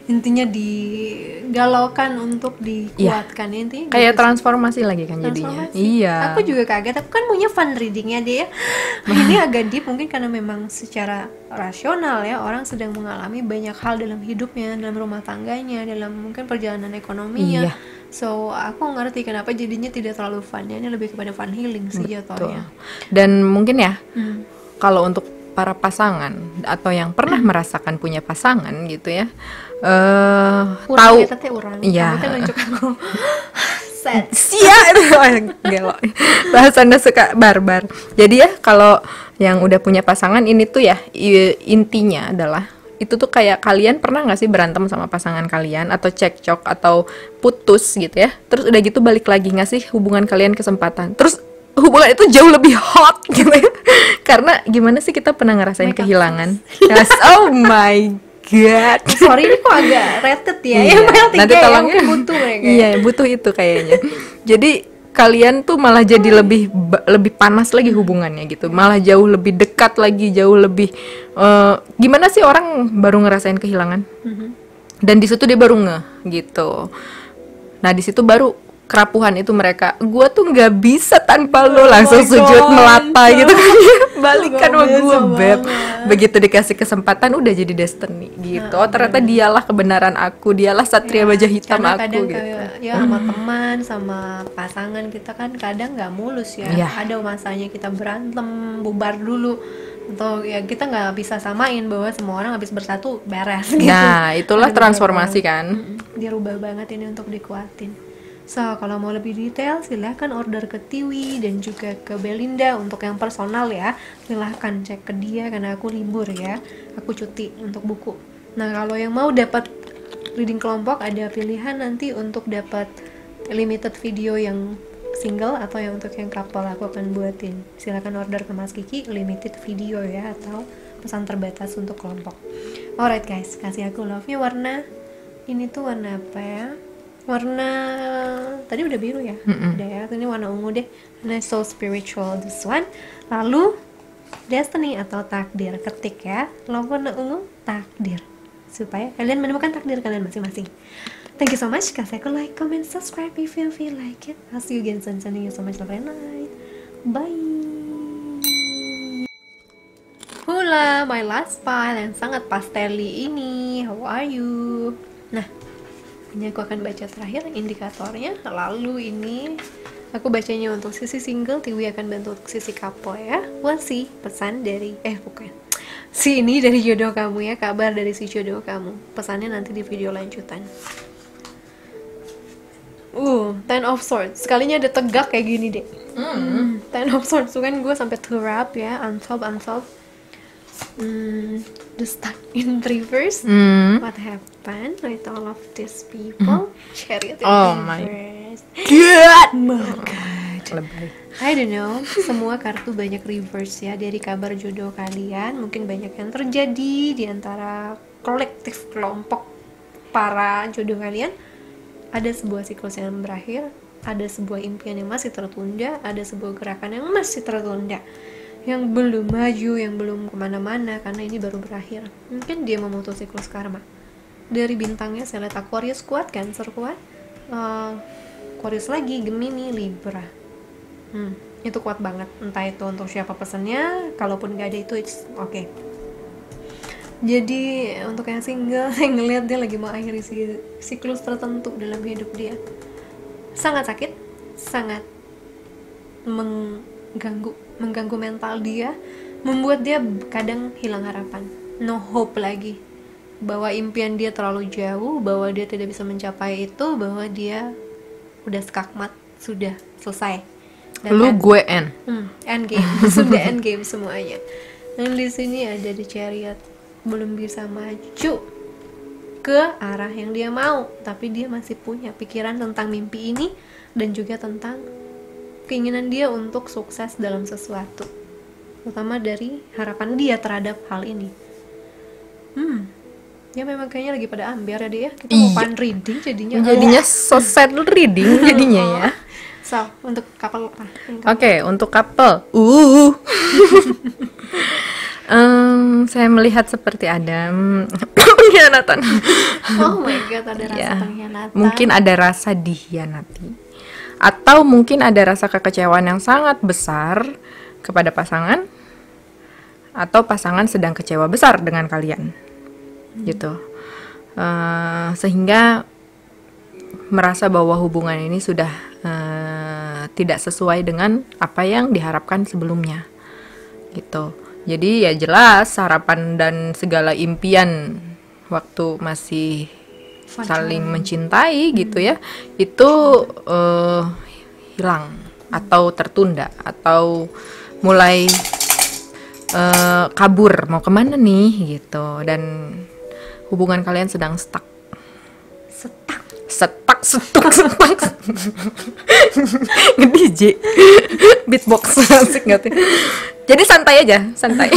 Intinya digalaukan untuk dikuatkan ya, intinya kayak gitu. Transformasi lagi kan jadinya. Iya. Aku juga kaget, aku kan punya fun readingnya dia. Ini agak deep mungkin karena memang secara rasional ya, orang sedang mengalami banyak hal dalam hidupnya, dalam rumah tangganya, dalam mungkin perjalanan ekonominya. Iya. So aku ngerti kenapa jadinya tidak terlalu fun ya, ini lebih kepada fun healing sih jatuhnya. Dan mungkin ya kalau untuk para pasangan atau yang pernah merasakan punya pasangan gitu ya, tahu ya set gelo bahasanya suka barbar. Jadi ya kalau yang udah punya pasangan ini tuh ya, intinya adalah itu tuh kayak kalian pernah nggak sih berantem sama pasangan kalian atau cekcok atau putus gitu ya, terus udah gitu balik lagi, ngasih hubungan kalian kesempatan, terus hubungan itu jauh lebih hot gitu ya. Karena gimana sih kita pernah ngerasain kehilangan. Yes, oh my god. Sorry ini kok agak rated ya. Iya. Nanti tolong ya, butuh ya. Iya, butuh itu kayaknya. Jadi kalian tuh malah jadi lebih panas lagi hubungannya gitu. Malah jauh lebih dekat lagi, jauh lebih gimana sih orang baru ngerasain kehilangan. Dan di situ dia baru gitu. Nah, di situ baru kerapuhan itu mereka, gue tuh nggak bisa tanpa lo, langsung sujud melata gitu kan. Balikan sama gue beb. Begitu dikasih kesempatan udah jadi destiny gitu. Oh, ternyata dialah kebenaran aku, dialah satria baja hitam aku kadang gitu. Ya sama teman, sama pasangan kita kan kadang nggak mulus ya. Ada masanya kita berantem, bubar dulu, atau ya kita nggak bisa samain bahwa semua orang habis bersatu beres gitu. Nah, itulah transformasi kan. Dia rubah banget ini untuk dikuatin. So, kalau mau lebih detail silahkan order ke Tiwi dan juga ke Belinda untuk yang personal ya. Silahkan cek ke dia karena aku libur ya. Aku cuti untuk buku. Nah, kalau yang mau dapat reading kelompok ada pilihan nanti untuk dapat limited video yang single atau yang untuk yang couple aku akan buatin. Silahkan order ke Mas Kiki limited video ya, atau pesan terbatas untuk kelompok. Alright guys, kasih aku love-nya warna. Ini tuh warna apa ya? Warna tadi udah biru ya, udah ya. Ini warna ungu deh. Ini so spiritual this one. Lalu destiny atau takdir, ketik ya. Lalu warna ungu takdir, supaya kalian menemukan takdir kalian masing-masing. Thank you so much. Kasih aku like, comment, subscribe if you feel like it. I'll see you again soon. Sending you so much love and light. Bye. Hula, my last file yang sangat pasteli ini. How are you? Nah, ini aku akan baca terakhir indikatornya. Lalu ini aku bacanya untuk sisi single, Tiwi akan bantu untuk sisi couple ya. Wasi, pesan dari bukan. Si ini dari jodoh kamu ya, kabar dari si jodoh kamu. Pesannya nanti di video lanjutan. Ten of Swords. Sekalinya ada tegak kayak gini deh. Ten of Swords tuh kan gue sampai terap ya, unsolved. The stuck in reverse. What happened with all of these people? Chariot in Oh my reverse. god. My god. Lebay. I don't know, semua kartu banyak reverse ya dari kabar jodoh kalian. Mungkin banyak yang terjadi di antara kolektif kelompok para jodoh kalian. Ada sebuah siklus yang berakhir, ada sebuah impian yang masih tertunda, ada sebuah gerakan yang masih tertunda, yang belum maju, yang belum kemana-mana karena ini baru berakhir. Mungkin dia memutus siklus karma. Dari bintangnya saya lihat Aquarius kuat, Cancer kuat, Aquarius lagi, Gemini, Libra. Itu kuat banget. Entah itu untuk siapa pesannya, kalaupun gak ada itu it's okay. Jadi untuk yang single, saya ngeliat dia lagi mau akhiri siklus tertentu dalam hidup dia. Sangat sakit, sangat mengganggu mental dia, membuat dia kadang hilang harapan, no hope lagi, bahwa impian dia terlalu jauh, bahwa dia tidak bisa mencapai itu, bahwa dia udah skakmat, sudah selesai. Dan Lu gue end game, sudah end game semuanya. Dan di sini ada di Chariot, belum bisa maju ke arah yang dia mau, tapi dia masih punya pikiran tentang mimpi ini dan juga tentang keinginan dia untuk sukses dalam sesuatu, terutama dari harapan dia terhadap hal ini. Ya memang kayaknya lagi pada ambiar ya dia. Kita mau pan reading jadinya so sad reading jadinya ya. So, untuk couple apa? Oke, untuk couple. Saya melihat seperti ada pengkhianatan. Oh my god, ada rasa Ya, pengkhianatan. mungkin ada rasa dikhianati, atau mungkin ada rasa kekecewaan yang sangat besar kepada pasangan, atau pasangan sedang kecewa besar dengan kalian, gitu. Sehingga merasa bahwa hubungan ini sudah tidak sesuai dengan apa yang diharapkan sebelumnya, gitu. Jadi ya jelas harapan dan segala impian waktu masih saling mencintai gitu ya, itu hilang atau tertunda atau mulai kabur, mau kemana nih gitu, dan hubungan kalian sedang stuck. Nge-DJ beatbox asik gak tuh? Jadi santai aja, santai.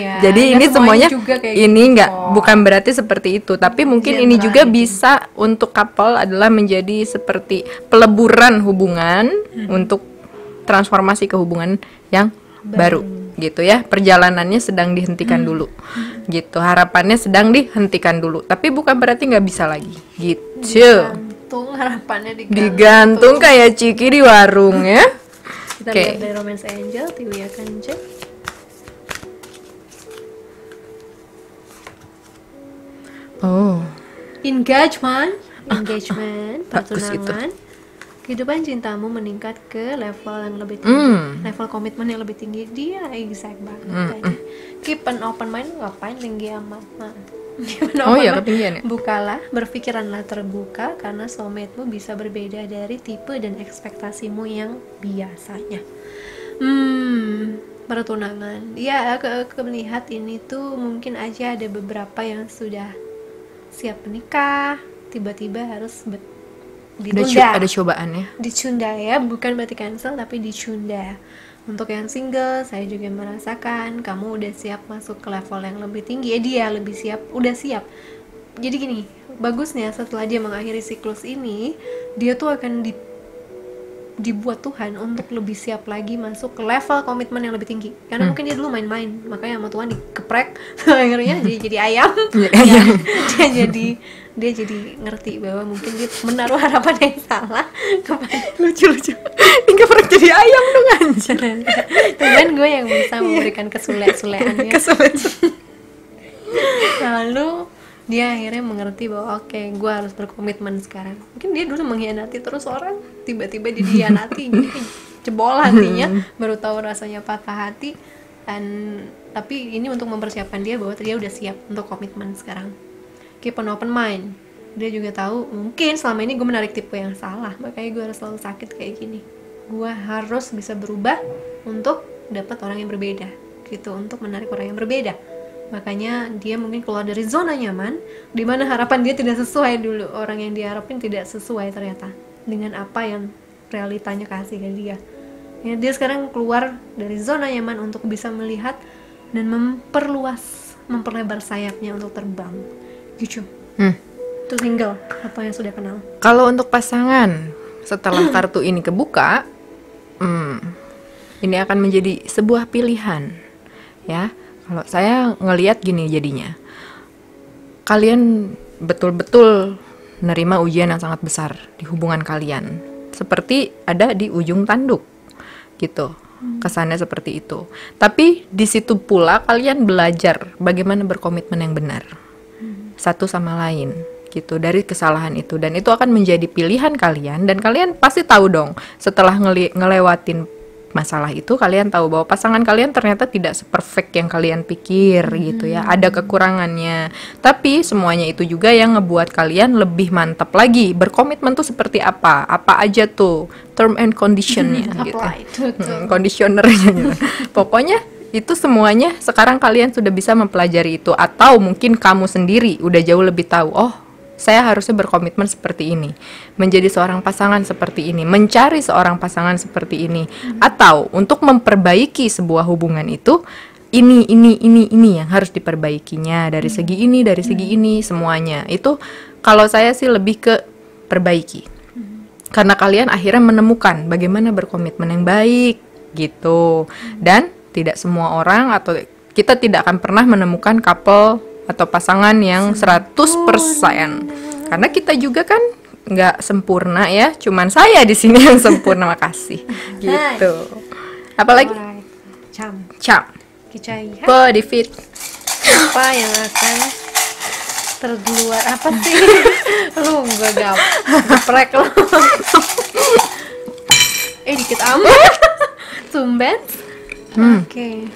Iya, Jadi nggak ini semuanya juga kayak ini gitu nggak, kok. bukan berarti seperti itu, tapi mungkin ini General juga gitu. bisa untuk couple adalah menjadi seperti peleburan hubungan untuk transformasi ke hubungan yang baru gitu ya. Perjalanannya sedang dihentikan dulu gitu, harapannya sedang dihentikan dulu, tapi bukan berarti nggak bisa lagi gitu. Digantung, harapannya Digantung kayak Ciki di warung ya. Kita Oke. lihat dari Romance Angel, Tiwi akan cek. Oh, Engagement, bagus pertunangan. Kehidupan cintamu meningkat ke level yang lebih tinggi, level komitmen yang lebih tinggi. Dia exact banget tadi. Keep an open mind, ngapain tinggi amat? Keep an Oh open iya, mind. ketinggian ya? Berbukalah, berpikiranlah terbuka karena soulmate-mu bisa berbeda dari tipe dan ekspektasimu yang biasanya. Pertunangan. Ya, aku melihat ini tuh mungkin aja ada beberapa yang sudah siap menikah, tiba-tiba harus ditunda. ada cobaan ya. Dicunda ya, bukan berarti cancel tapi dicunda. Untuk yang single, saya juga merasakan kamu udah siap masuk ke level yang lebih tinggi. Dia lebih siap, udah siap. Jadi gini, bagusnya setelah dia mengakhiri siklus ini, dia tuh akan dibuat Tuhan untuk lebih siap lagi masuk ke level komitmen yang lebih tinggi. Karena mungkin dia dulu main-main, makanya sama Tuhan dikeprek, akhirnya jadi ayam. Ya, dia jadi ngerti bahwa mungkin dia menaruh harapan yang salah kepada Lucu. Ini pernah jadi ayam dong anjir. Tuhan gue yang bisa memberikan kesule-suleannya. Lalu dia akhirnya mengerti bahwa oke, gue harus berkomitmen sekarang. Mungkin dia dulu mengkhianati terus orang, tiba-tiba dia dikhianati, jadi jebol hatinya, baru tahu rasanya patah hati. Tapi ini untuk mempersiapkan dia bahwa dia udah siap untuk komitmen sekarang. Keep an open mind. Dia juga tahu mungkin selama ini gue menarik tipe yang salah, makanya gue harus selalu sakit kayak gini. Gue harus bisa berubah untuk dapat orang yang berbeda gitu, untuk menarik orang yang berbeda. Makanya dia mungkin keluar dari zona nyaman, di mana harapan dia tidak sesuai dulu, orang yang diharapin tidak sesuai ternyata dengan apa yang realitanya kasih ke dia. Ya, dia sekarang keluar dari zona nyaman untuk bisa melihat dan memperlebar sayapnya untuk terbang. Gitu. Itu single apa yang sudah kenal. Kalau untuk pasangan, setelah kartu ini kebuka, ini akan menjadi sebuah pilihan, ya. Kalau saya ngelihat gini jadinya, kalian betul-betul menerima ujian yang sangat besar di hubungan kalian, seperti ada di ujung tanduk, gitu. Kesannya seperti itu. Tapi di situ pula kalian belajar bagaimana berkomitmen yang benar satu sama lain, gitu, dari kesalahan itu, dan itu akan menjadi pilihan kalian, dan kalian pasti tahu dong setelah ngelewatin masalah itu, kalian tahu bahwa pasangan kalian ternyata tidak seperfect yang kalian pikir, gitu ya, ada kekurangannya, tapi semuanya itu juga yang ngebuat kalian lebih mantap lagi berkomitmen tuh seperti apa aja tuh term and conditionnya gitu, conditionernya gitu. Pokoknya itu semuanya sekarang kalian sudah bisa mempelajari itu, atau mungkin kamu sendiri udah jauh lebih tahu, oh saya harusnya berkomitmen seperti ini, menjadi seorang pasangan seperti ini, mencari seorang pasangan seperti ini, atau untuk memperbaiki sebuah hubungan itu, ini yang harus diperbaikinya dari segi ini semuanya. Itu kalau saya sih lebih ke perbaiki, karena kalian akhirnya menemukan bagaimana berkomitmen yang baik gitu. Dan tidak semua orang, atau kita tidak akan pernah menemukan couple atau pasangan yang 100%. Karena kita juga kan nggak sempurna ya, cuman saya di sini yang sempurna, makasih. Gitu. Apalagi? Cam. Kita lihat Body fit. apa yang akan terkeluar, apa sih? Lu gak geprek lu. Dikit amat. Tumben. Oke.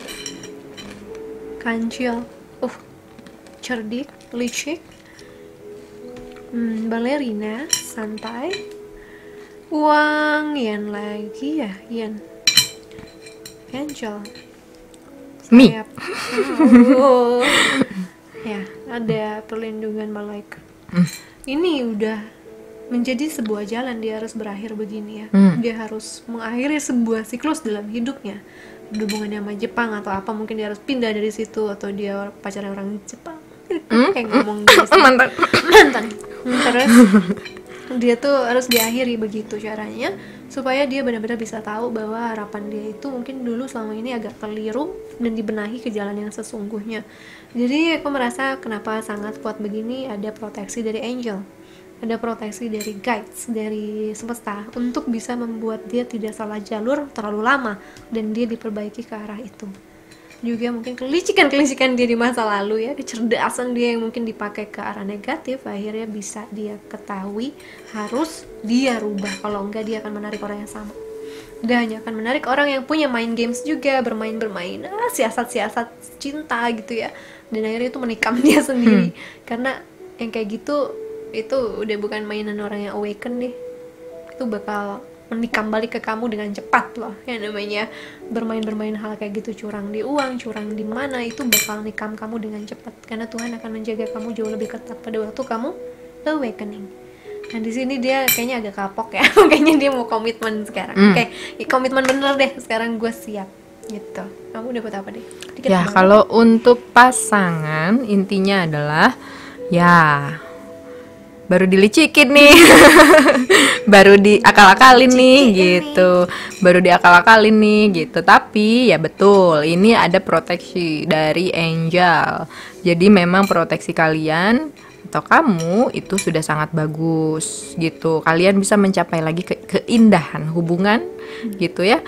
Kancil. Cerdik, licik. Balerina, santai. Uang, Yan lagi ya, Yan. Angel. Mi. Ya, ada perlindungan malaikat. Ini udah menjadi sebuah jalan, dia harus berakhir begini ya. Dia harus mengakhiri sebuah siklus dalam hidupnya. Hubungannya sama Jepang atau apa, mungkin dia harus pindah dari situ, atau dia pacaran orang Jepang. Kayak ngomong gitu. Mantan. Terus dia tuh harus diakhiri begitu caranya, supaya dia benar-benar bisa tahu bahwa harapan dia itu mungkin dulu selama ini agak keliru, dan dibenahi ke jalan yang sesungguhnya. Jadi aku merasa kenapa sangat kuat begini, ada proteksi dari angel, ada proteksi dari guides, dari semesta, untuk bisa membuat dia tidak salah jalur terlalu lama, dan dia diperbaiki ke arah itu. Juga mungkin kelicikan dia di masa lalu ya, kecerdasan dia yang mungkin dipakai ke arah negatif, akhirnya bisa dia ketahui, harus dia rubah, kalau enggak dia akan menarik orang yang sama. Dia hanya akan menarik orang yang punya main games juga, bermain siasat cinta gitu ya, dan akhirnya itu menikam dia sendiri. Karena yang kayak gitu itu udah bukan mainan orang yang awaken deh, itu bakal menikam balik ke kamu dengan cepat loh. Yang namanya bermain hal kayak gitu, curang di uang, curang di mana, itu bakal nikam kamu dengan cepat, karena Tuhan akan menjaga kamu jauh lebih ketat pada waktu kamu awakening. Nah di sini dia kayaknya agak kapok ya. Kayaknya dia mau komitmen sekarang. Oke, komitmen bener deh, sekarang gue siap gitu. Kamu dapat apa deh? Dikit Ya, banget. kalau untuk pasangan intinya adalah ya baru dilicikin nih. Baru diakal-akalin nih gitu. Baru diakal-akalin nih gitu. Tapi ya betul, ini ada proteksi dari angel. Jadi memang proteksi kalian atau kamu itu sudah sangat bagus gitu. Kalian bisa mencapai lagi keindahan hubungan gitu ya.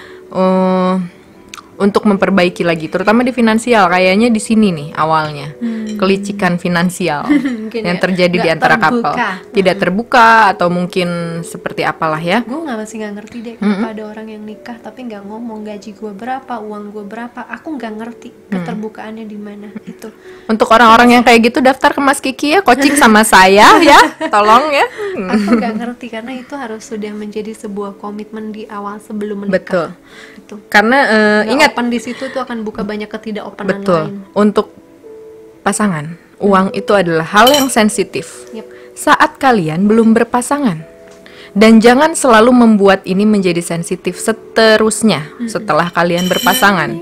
Untuk memperbaiki lagi, terutama di finansial, kayaknya di sini nih awalnya kelicikan finansial yang terjadi di antara couple tidak terbuka, atau mungkin seperti apalah ya. Gue masih nggak ngerti deh kenapa ada orang yang nikah tapi nggak ngomong gaji gue berapa, uang gue berapa. Aku nggak ngerti keterbukaannya di mana itu. Untuk orang-orang yang kayak gitu, daftar ke Mas Kiki ya, coaching sama saya ya, tolong ya. Aku nggak ngerti, karena itu harus sudah menjadi sebuah komitmen di awal sebelum menikah. Betul. Gitu. Karena ingat, open di situ tuh akan buka banyak ketidakopenan betul, lain. untuk pasangan, uang itu adalah hal yang sensitif. Yep. Saat kalian belum berpasangan, Dan jangan selalu membuat ini menjadi sensitif seterusnya setelah kalian berpasangan.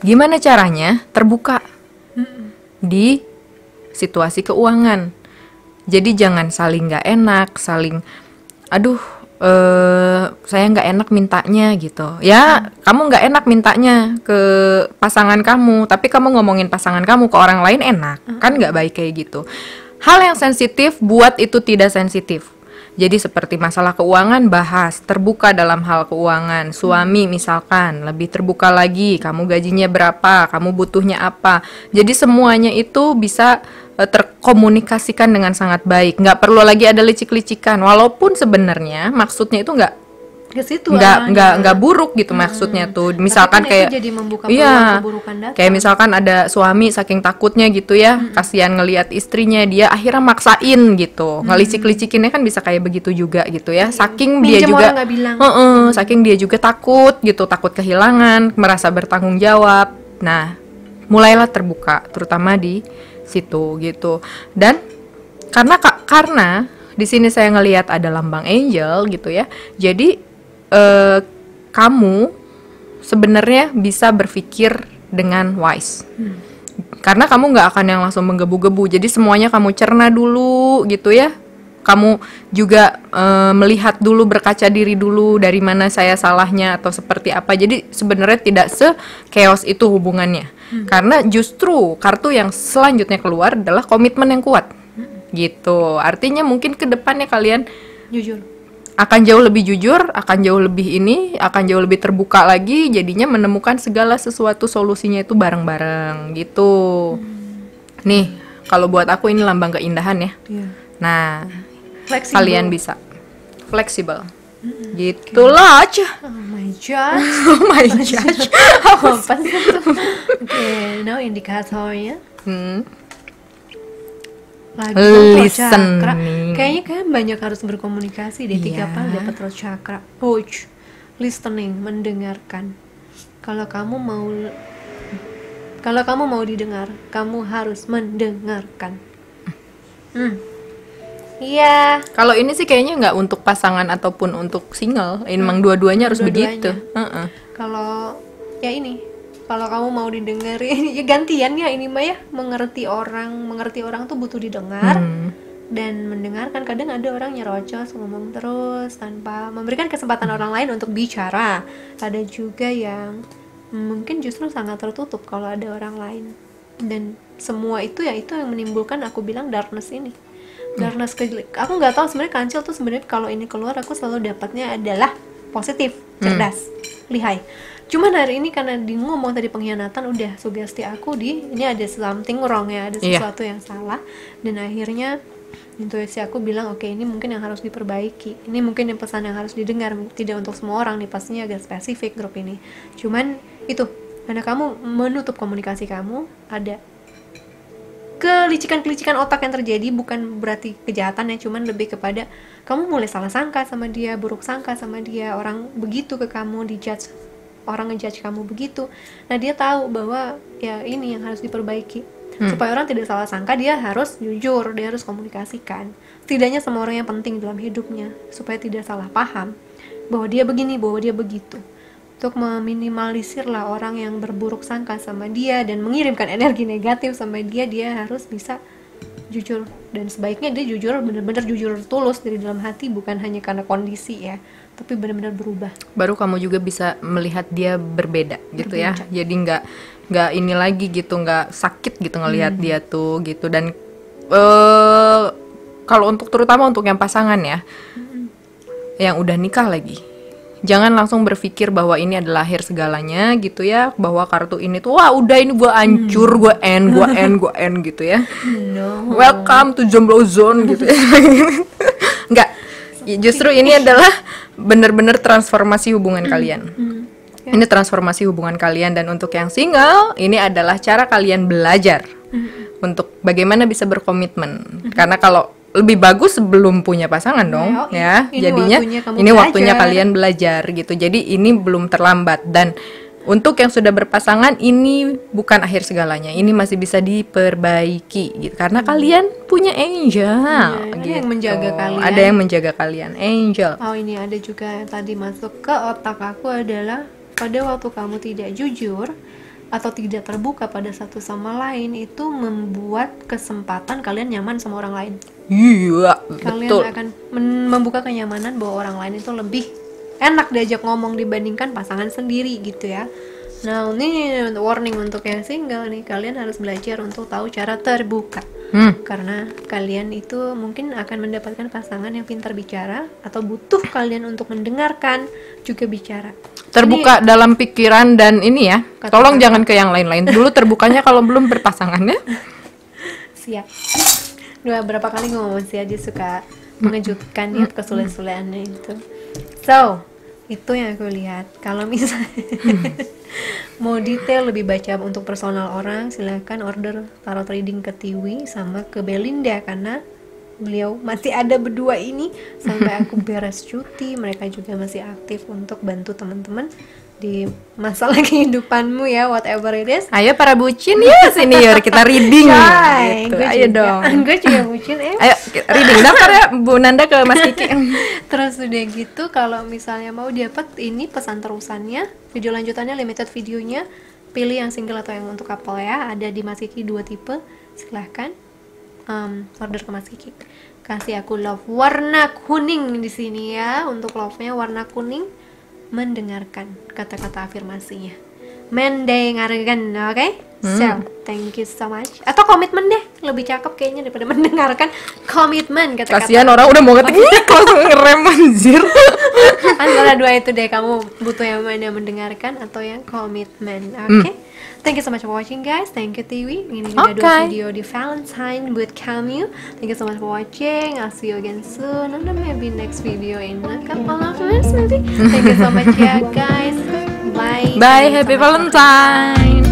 Gimana caranya? Terbuka di situasi keuangan. Jadi jangan saling nggak enak, saling aduh saya nggak enak mintanya gitu ya. Kamu nggak enak mintanya ke pasangan kamu, tapi kamu ngomongin pasangan kamu ke orang lain enak, kan nggak baik kayak gitu. Hal yang sensitif buat itu tidak sensitif. Jadi seperti masalah keuangan, bahas terbuka dalam hal keuangan. Suami misalkan lebih terbuka lagi, kamu gajinya berapa, kamu butuhnya apa. Jadi semuanya itu bisa terkomunikasikan dengan sangat baik. Nggak perlu lagi ada licik-licikan. Walaupun sebenarnya maksudnya itu ke situ nggak buruk gitu maksudnya tuh. Misalkan tapi kan kayak itu jadi membuka peluang keburukan datang. Kayak misalkan ada suami saking takutnya gitu ya, kasihan ngelihat istrinya, dia akhirnya maksain gitu. Ngelicik-licikinnya kan bisa kayak begitu juga gitu ya. Saking dia Minjem juga orang nggak bilang. saking dia juga takut gitu, takut kehilangan, merasa bertanggung jawab. Nah, mulailah terbuka terutama di situ gitu. Dan karena di sini saya ngelihat ada lambang angel gitu ya. Jadi kamu sebenarnya bisa berpikir dengan wise. Karena kamu nggak akan yang langsung menggebu-gebu. Jadi semuanya kamu cerna dulu gitu ya. Kamu juga melihat dulu, berkaca diri dulu, dari mana saya salahnya atau seperti apa. Jadi sebenarnya tidak se-chaos itu hubungannya. Karena justru kartu yang selanjutnya keluar adalah komitmen yang kuat. Gitu. Artinya mungkin ke depannya kalian Jujur. akan jauh lebih jujur, akan jauh lebih akan jauh lebih terbuka lagi, jadinya menemukan segala sesuatu solusinya itu bareng-bareng gitu. Nih, kalau buat aku ini lambang keindahan ya. Nah, Fleksibel. kalian bisa fleksibel. Gitu loh. Oh my god. Oh my gosh. Apa sih itu? Oke, now indikatornya. Lagi throat chakra. Kayaknya kan banyak harus berkomunikasi deh. 3 kali dapat throat chakra. Coach, listening, mendengarkan. Kalau kamu mau didengar, kamu harus mendengarkan. Iya. Kalau ini sih kayaknya nggak untuk pasangan ataupun untuk single. Emang dua-duanya harus begitu. Kalau ya ini, kalau kamu mau didengerin, ya gantian ya ini mah ya. Mengerti orang tuh butuh didengar dan mendengarkan. Kadang ada orang nyerocos, ngomong terus tanpa memberikan kesempatan orang lain untuk bicara. Ada juga yang mungkin justru sangat tertutup kalau ada orang lain. Dan semua itu ya itu yang menimbulkan aku bilang darkness ini. Darkness aku nggak tahu sebenarnya kancil tuh sebenarnya kalau ini keluar aku selalu dapatnya adalah positif, cerdas, lihai. Cuman hari ini karena di ngomong tadi pengkhianatan, udah sugesti aku ini ada something wrong ya, ada sesuatu yang salah, dan akhirnya intuisi aku bilang oke, ini mungkin yang harus diperbaiki, ini mungkin yang pesan yang harus didengar, tidak untuk semua orang nih, pastinya agak spesifik grup ini. Cuman itu karena kamu menutup komunikasi kamu, ada kelicikan-kelicikan otak yang terjadi, bukan berarti kejahatan ya, cuman lebih kepada kamu mulai salah sangka sama dia, buruk sangka sama dia, orang begitu ke kamu, dijudge, orang ngejudge kamu begitu. Nah dia tahu bahwa ya ini yang harus diperbaiki. Supaya orang tidak salah sangka, dia harus jujur, dia harus komunikasikan. Setidaknya sama orang yang penting dalam hidupnya, supaya tidak salah paham bahwa dia begini, bahwa dia begitu. Untuk meminimalisir lah orang yang berburuk sangka sama dia dan mengirimkan energi negatif sama dia harus bisa jujur. Dan sebaiknya dia jujur, benar-benar jujur tulus dari dalam hati, bukan hanya karena kondisi ya, tapi benar-benar berubah. Baru kamu juga bisa melihat dia berbeda gitu ya. Jadi nggak ini lagi gitu, nggak sakit gitu ngelihat dia tuh gitu. Dan kalau terutama untuk yang pasangan ya, yang udah nikah lagi, jangan langsung berpikir bahwa ini adalah akhir segalanya gitu ya, bahwa kartu ini tuh wah udah ini gue hancur, gue end gitu ya. Welcome to jomblo zone gitu ya. Enggak, justru ini adalah benar-benar transformasi hubungan kalian. Ini transformasi hubungan kalian. Dan untuk yang single, ini adalah cara kalian belajar untuk bagaimana bisa berkomitmen. Karena kalau lebih bagus sebelum punya pasangan dong ya. Jadinya ini waktunya kalian belajar gitu. Jadi ini belum terlambat. Dan Untuk yang sudah berpasangan, ini bukan akhir segalanya. Ini masih bisa diperbaiki gitu. Karena kalian punya angel. Ada gitu. yang menjaga kalian. Ada yang menjaga kalian, angel. Oh, ini ada juga yang tadi masuk ke otak aku adalah pada waktu kamu tidak jujur atau tidak terbuka pada satu sama lain, itu membuat kesempatan kalian nyaman sama orang lain. Iya, Kalian betul. akan membuka kenyamanan bahwa orang lain itu lebih enak diajak ngomong dibandingkan pasangan sendiri gitu ya. Nah, ini warning untuk yang single nih, kalian harus belajar untuk tahu cara terbuka. Karena kalian itu mungkin akan mendapatkan pasangan yang pintar bicara atau butuh kalian untuk mendengarkan juga bicara. Terbuka dalam pikiran dan ini ya. Kata-kata. Tolong jangan ke yang lain-lain. Dulu terbukanya kalau belum berpasangan ya. Siap. Berapa kali ngomong sih, dia suka mengejutkan ya kesule-suleannya itu. So, itu yang aku lihat. Kalau misalnya mau detail lebih baca untuk personal orang, silakan order tarot reading ke Tiwi sama ke Belinda, karena beliau masih ada berdua ini sampai aku beres cuti. Mereka juga masih aktif untuk bantu teman-teman di masalah kehidupanmu ya, whatever it is. Ayo para bucin ya sini yuk kita reading. Coy, Gitu. gue Ayo juga, dong. gue juga bucin Ayo reading, daftar ya Bu Nanda ke Mas Kiki. Terus udah gitu, kalau misalnya mau dapat ini pesan terusannya, video lanjutannya, limited videonya, pilih yang single atau yang untuk couple ya. Ada di Mas Kiki 2 tipe, silahkan order ke Mas Kiki. Kasih aku love warna kuning di sini ya. Untuk love-nya warna kuning, mendengarkan kata-kata afirmasinya, mendengarkan, oke? So, thank you so much. Atau komitmen deh, lebih cakep kayaknya daripada mendengarkan. Komitmen, kata-kata. Kasihan orang udah mau ngetik langsung ngerem anjir. Antara dua itu deh, kamu butuh yang mana, mendengarkan atau yang komitmen, oke? Thank you so much for watching guys. Thank you Tiwi. Ini juga dua video di Valentine buat kamu. Thank you so much for watching. I'll see you again soon, and then maybe next video in a couple of minutes maybe. Thank you so much ya guys. Bye. Bye, happy Valentine.